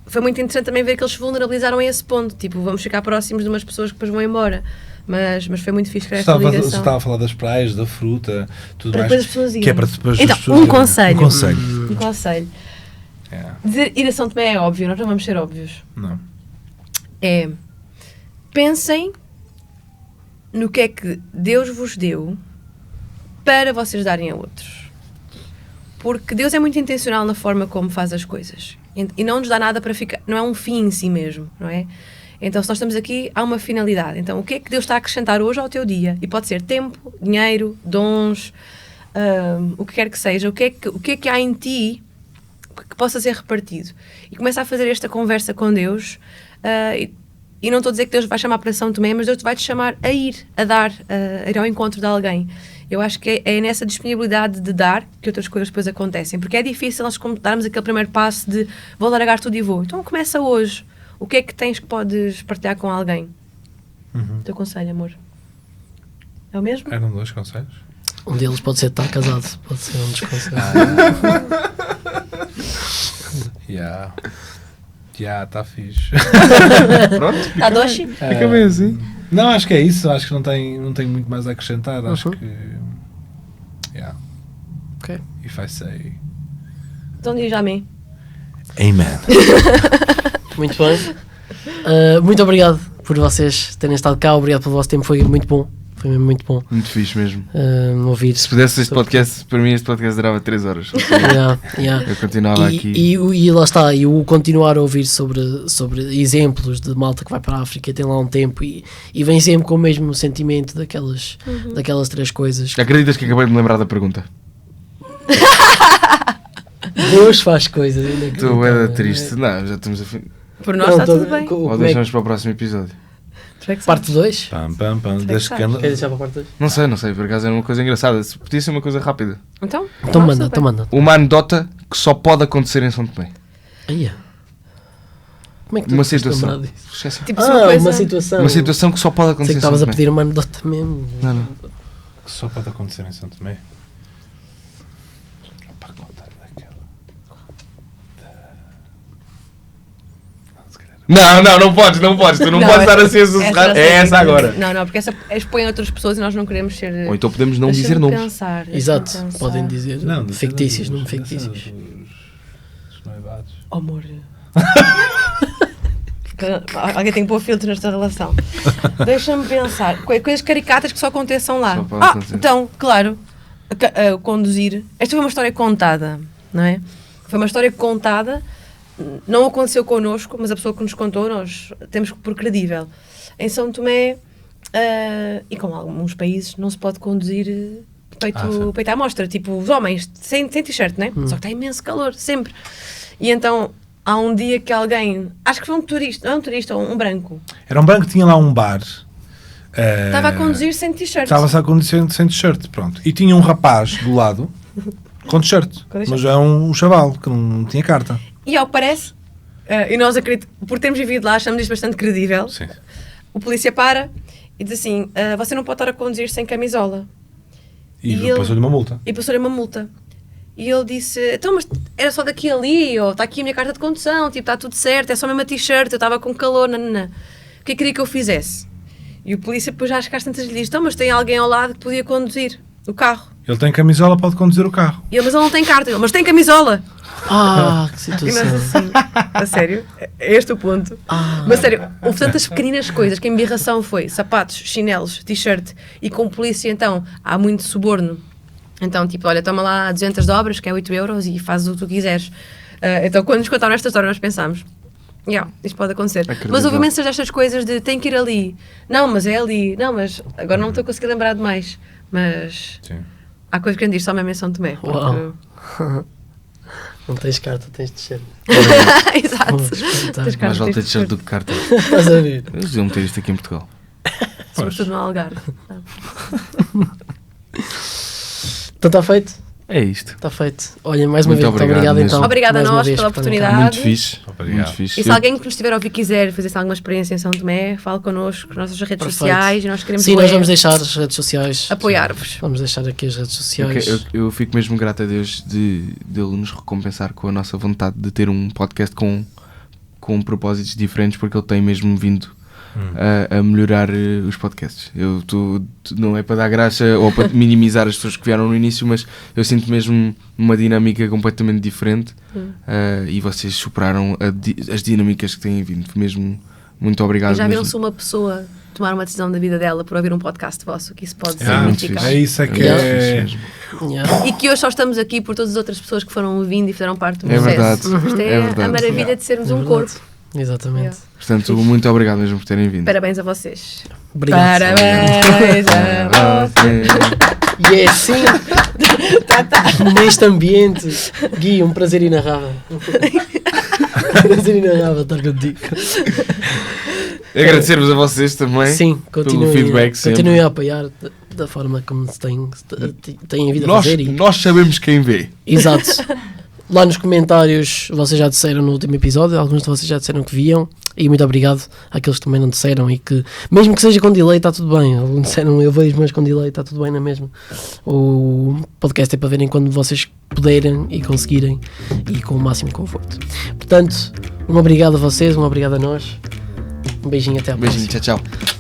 Foi muito interessante também ver que eles se vulnerabilizaram a esse ponto. Tipo, vamos ficar próximos de umas pessoas que depois vão embora. Mas foi muito fixe criar esta ligação. Você estava a falar das praias, da fruta, tudo para mais. depois as pessoas irem. Que é para depois então, as pessoas um irem. conselho. Um conselho. Um conselho. Yeah. Dizer ir a São Tomé é óbvio, nós não vamos ser óbvios. Não. É, pensem no que é que Deus vos deu para vocês darem a outros. Porque Deus é muito intencional na forma como faz as coisas. E não nos dá nada para ficar... Não é um fim em si mesmo, não é? Então, se nós estamos aqui, há uma finalidade. Então, o que é que Deus está a acrescentar hoje ao teu dia? E pode ser tempo, dinheiro, dons, o que quer que seja. O que é que há em ti que possa ser repartido? E começa a fazer esta conversa com Deus. E não estou a dizer que Deus vai chamar para São Tomé, mas Deus vai te chamar a ir, a dar, a ir ao encontro de alguém. Eu acho que é nessa disponibilidade de dar que outras coisas depois acontecem. Porque é difícil nós darmos aquele primeiro passo de vou largar tudo e vou. Então começa hoje. O que é que tens que podes partilhar com alguém? O teu conselho, amor? É o mesmo? Eram 2 conselhos? Um deles pode ser estar casado, pode ser um dos conselhos. Está fixe. Pronto, Está doce? fica bem assim. Não, acho que é isso. Acho que não tem muito mais a acrescentar. Acho que... Ok. If I say... Então diz amém. Amen. Muito bem. Muito obrigado por vocês terem estado cá. Obrigado pelo vosso tempo, foi muito bom. Foi mesmo muito bom Muito fixe mesmo. ouvir. Se pudesse este podcast, para mim este podcast durava 3 horas. Eu continuava aqui. E lá está, e o continuar a ouvir sobre exemplos de malta que vai para a África, tem lá um tempo e vem sempre com o mesmo sentimento daquelas 3 coisas. Acreditas que acabei de me lembrar da pergunta? Deus faz coisas. Estou bem triste. Não, já estamos a fim. Por nós está tudo bem. Ou deixamos para o próximo episódio? Parte 2? Pam, pam, pam. Queres Queres deixar para a parte 2? Não sei, por acaso era uma coisa engraçada. Podia ser uma coisa rápida. Então manda. Uma anedota que só pode acontecer em São Tomé. Aí. Como é que tu Uma foste situação. lembrar disso? Esquece. Tipo, se uma coisa... uma situação. Uma situação que só pode acontecer Sei que em São estavas a Tomé. pedir uma anedota mesmo. Não. Que só pode acontecer em São Tomé. Para contar daquela. Não podes. Tu não podes estar assim a sussurrar. É essa agora. Não, porque essa expõe outras pessoas e nós não queremos ser... Ou então podemos não Deixa-me dizer nomes. pensar, deixa-me Exato, pensar. podem dizer fictícios, não fictícios. Os noivados. Oh, amor. Alguém tem que pôr filtro nesta relação. Deixa-me pensar. Coisas caricatas que só aconteçam lá. Só pode acontecer. Então, claro, conduzir. Esta foi uma história contada, não é? Foi uma história contada, não aconteceu connosco, mas a pessoa que nos contou, nós temos por credível. Em São Tomé, e com alguns países, não se pode conduzir peito à mostra, tipo os homens, sem t-shirt, né? Só que está imenso calor, sempre. E então, há um dia que alguém, acho que foi um turista, não é um turista, um branco, Era um branco que tinha lá um bar. estava a conduzir sem t-shirt. Estava-se a conduzir sem t-shirt, pronto. E tinha um rapaz do lado com t-shirt. Com t-shirt. Mas é um chaval que não tinha carta. E ao que parece, e nós acreditamos, por termos vivido lá, achamos isto bastante credível. Sim. O polícia para e diz assim: você não pode estar a conduzir sem camisola. E E ele- passou-lhe uma multa. E passou-lhe uma multa. E ele disse: então, mas era só daqui ali, ou está aqui a minha carta de condução, tipo, está tudo certo, é só mesmo a t-shirt, eu estava com calor, nanana. O que é que queria que eu fizesse? E o polícia, depois já às tantas lhe diz: então, mas tem alguém ao lado que podia conduzir o carro. Ele tem camisola, pode conduzir o carro. E ele: mas ele não tem carta. Ele: mas tem camisola. Que E nós situação. assim, a sério, é este o ponto. Mas sério, houve tantas pequeninas coisas que a embirração foi sapatos, chinelos, t-shirt, e com polícia então há muito suborno. Então tipo, olha, toma lá 200 dobras, que é 8 euros, e fazes o que tu quiseres. Então quando nos contaram esta história nós pensámos, isto pode acontecer. Acredito. Mas houve imensas destas coisas de tem que ir ali, não, mas é ali, não, mas agora não me estou a conseguir lembrar de mais. Mas Sim. há coisas que a gente diz só mesmo em São Tomé. Uau. Não tens carta, tens de ser. Exato. Tens carta, Mais vale ter tens t-shirt do que carta. Estás a ver? Eles deviam meter isto aqui em Portugal. Sobretudo no Algarve. Então está feito? É isto. Está feito. Olha, mais uma Muito vez, muito obrigado obrigado mesmo. então. Obrigada a mais uma nós vez pela por terem oportunidade. Muito fixe. Obrigado. Muito fixe. E se alguém que nos estiver a ouvir quiser fazer alguma experiência em São Tomé, fale connosco nas nossas redes Perfeito. sociais e nós queremos Sim, nós vamos deixar as redes sociais. apoiar-vos. Vamos deixar aqui as redes sociais. Eu fico mesmo grato a Deus de Ele nos recompensar com a nossa vontade de ter um podcast com propósitos diferentes, porque Ele tem mesmo vindo a melhorar os podcasts. Não é para dar graça ou para minimizar as pessoas que vieram no início, mas eu sinto mesmo uma dinâmica completamente diferente e vocês superaram as dinâmicas que têm vindo. Mesmo, muito obrigado. Já viram mesmo. se uma pessoa tomar uma decisão da vida dela por ouvir um podcast vosso, que isso pode muito significar. fixe. É isso que Yeah. é. Yeah. E que hoje só estamos aqui por todas as outras pessoas que foram ouvindo e fizeram parte do É processo. verdade. Isto é, É verdade. a maravilha de sermos um verdade. corpo. Exatamente. Yeah. Portanto, muito obrigado mesmo por terem vindo. Parabéns a vocês. Obrigado. Parabéns a vocês. E é assim, neste ambiente, Gui, um prazer inarrável. Um prazer inarrável estar contigo. Agradecer-vos a vocês também. Sim, pelo feedback sempre. continuem a apoiar da forma como se têm vindo a Nós, fazer. nós sabemos quem vê. Exato. Lá nos comentários, vocês já disseram no último episódio, alguns de vocês já disseram que viam, e muito obrigado àqueles que também não disseram e que, mesmo que seja com delay, está tudo bem. Alguns disseram eu vejo, mas com delay está tudo bem na mesma. O podcast é para verem quando vocês puderem e conseguirem e com o máximo conforto. Portanto, um obrigado a vocês, um obrigado a nós. Um beijinho, até à próxima. Beijinho, tchau, tchau.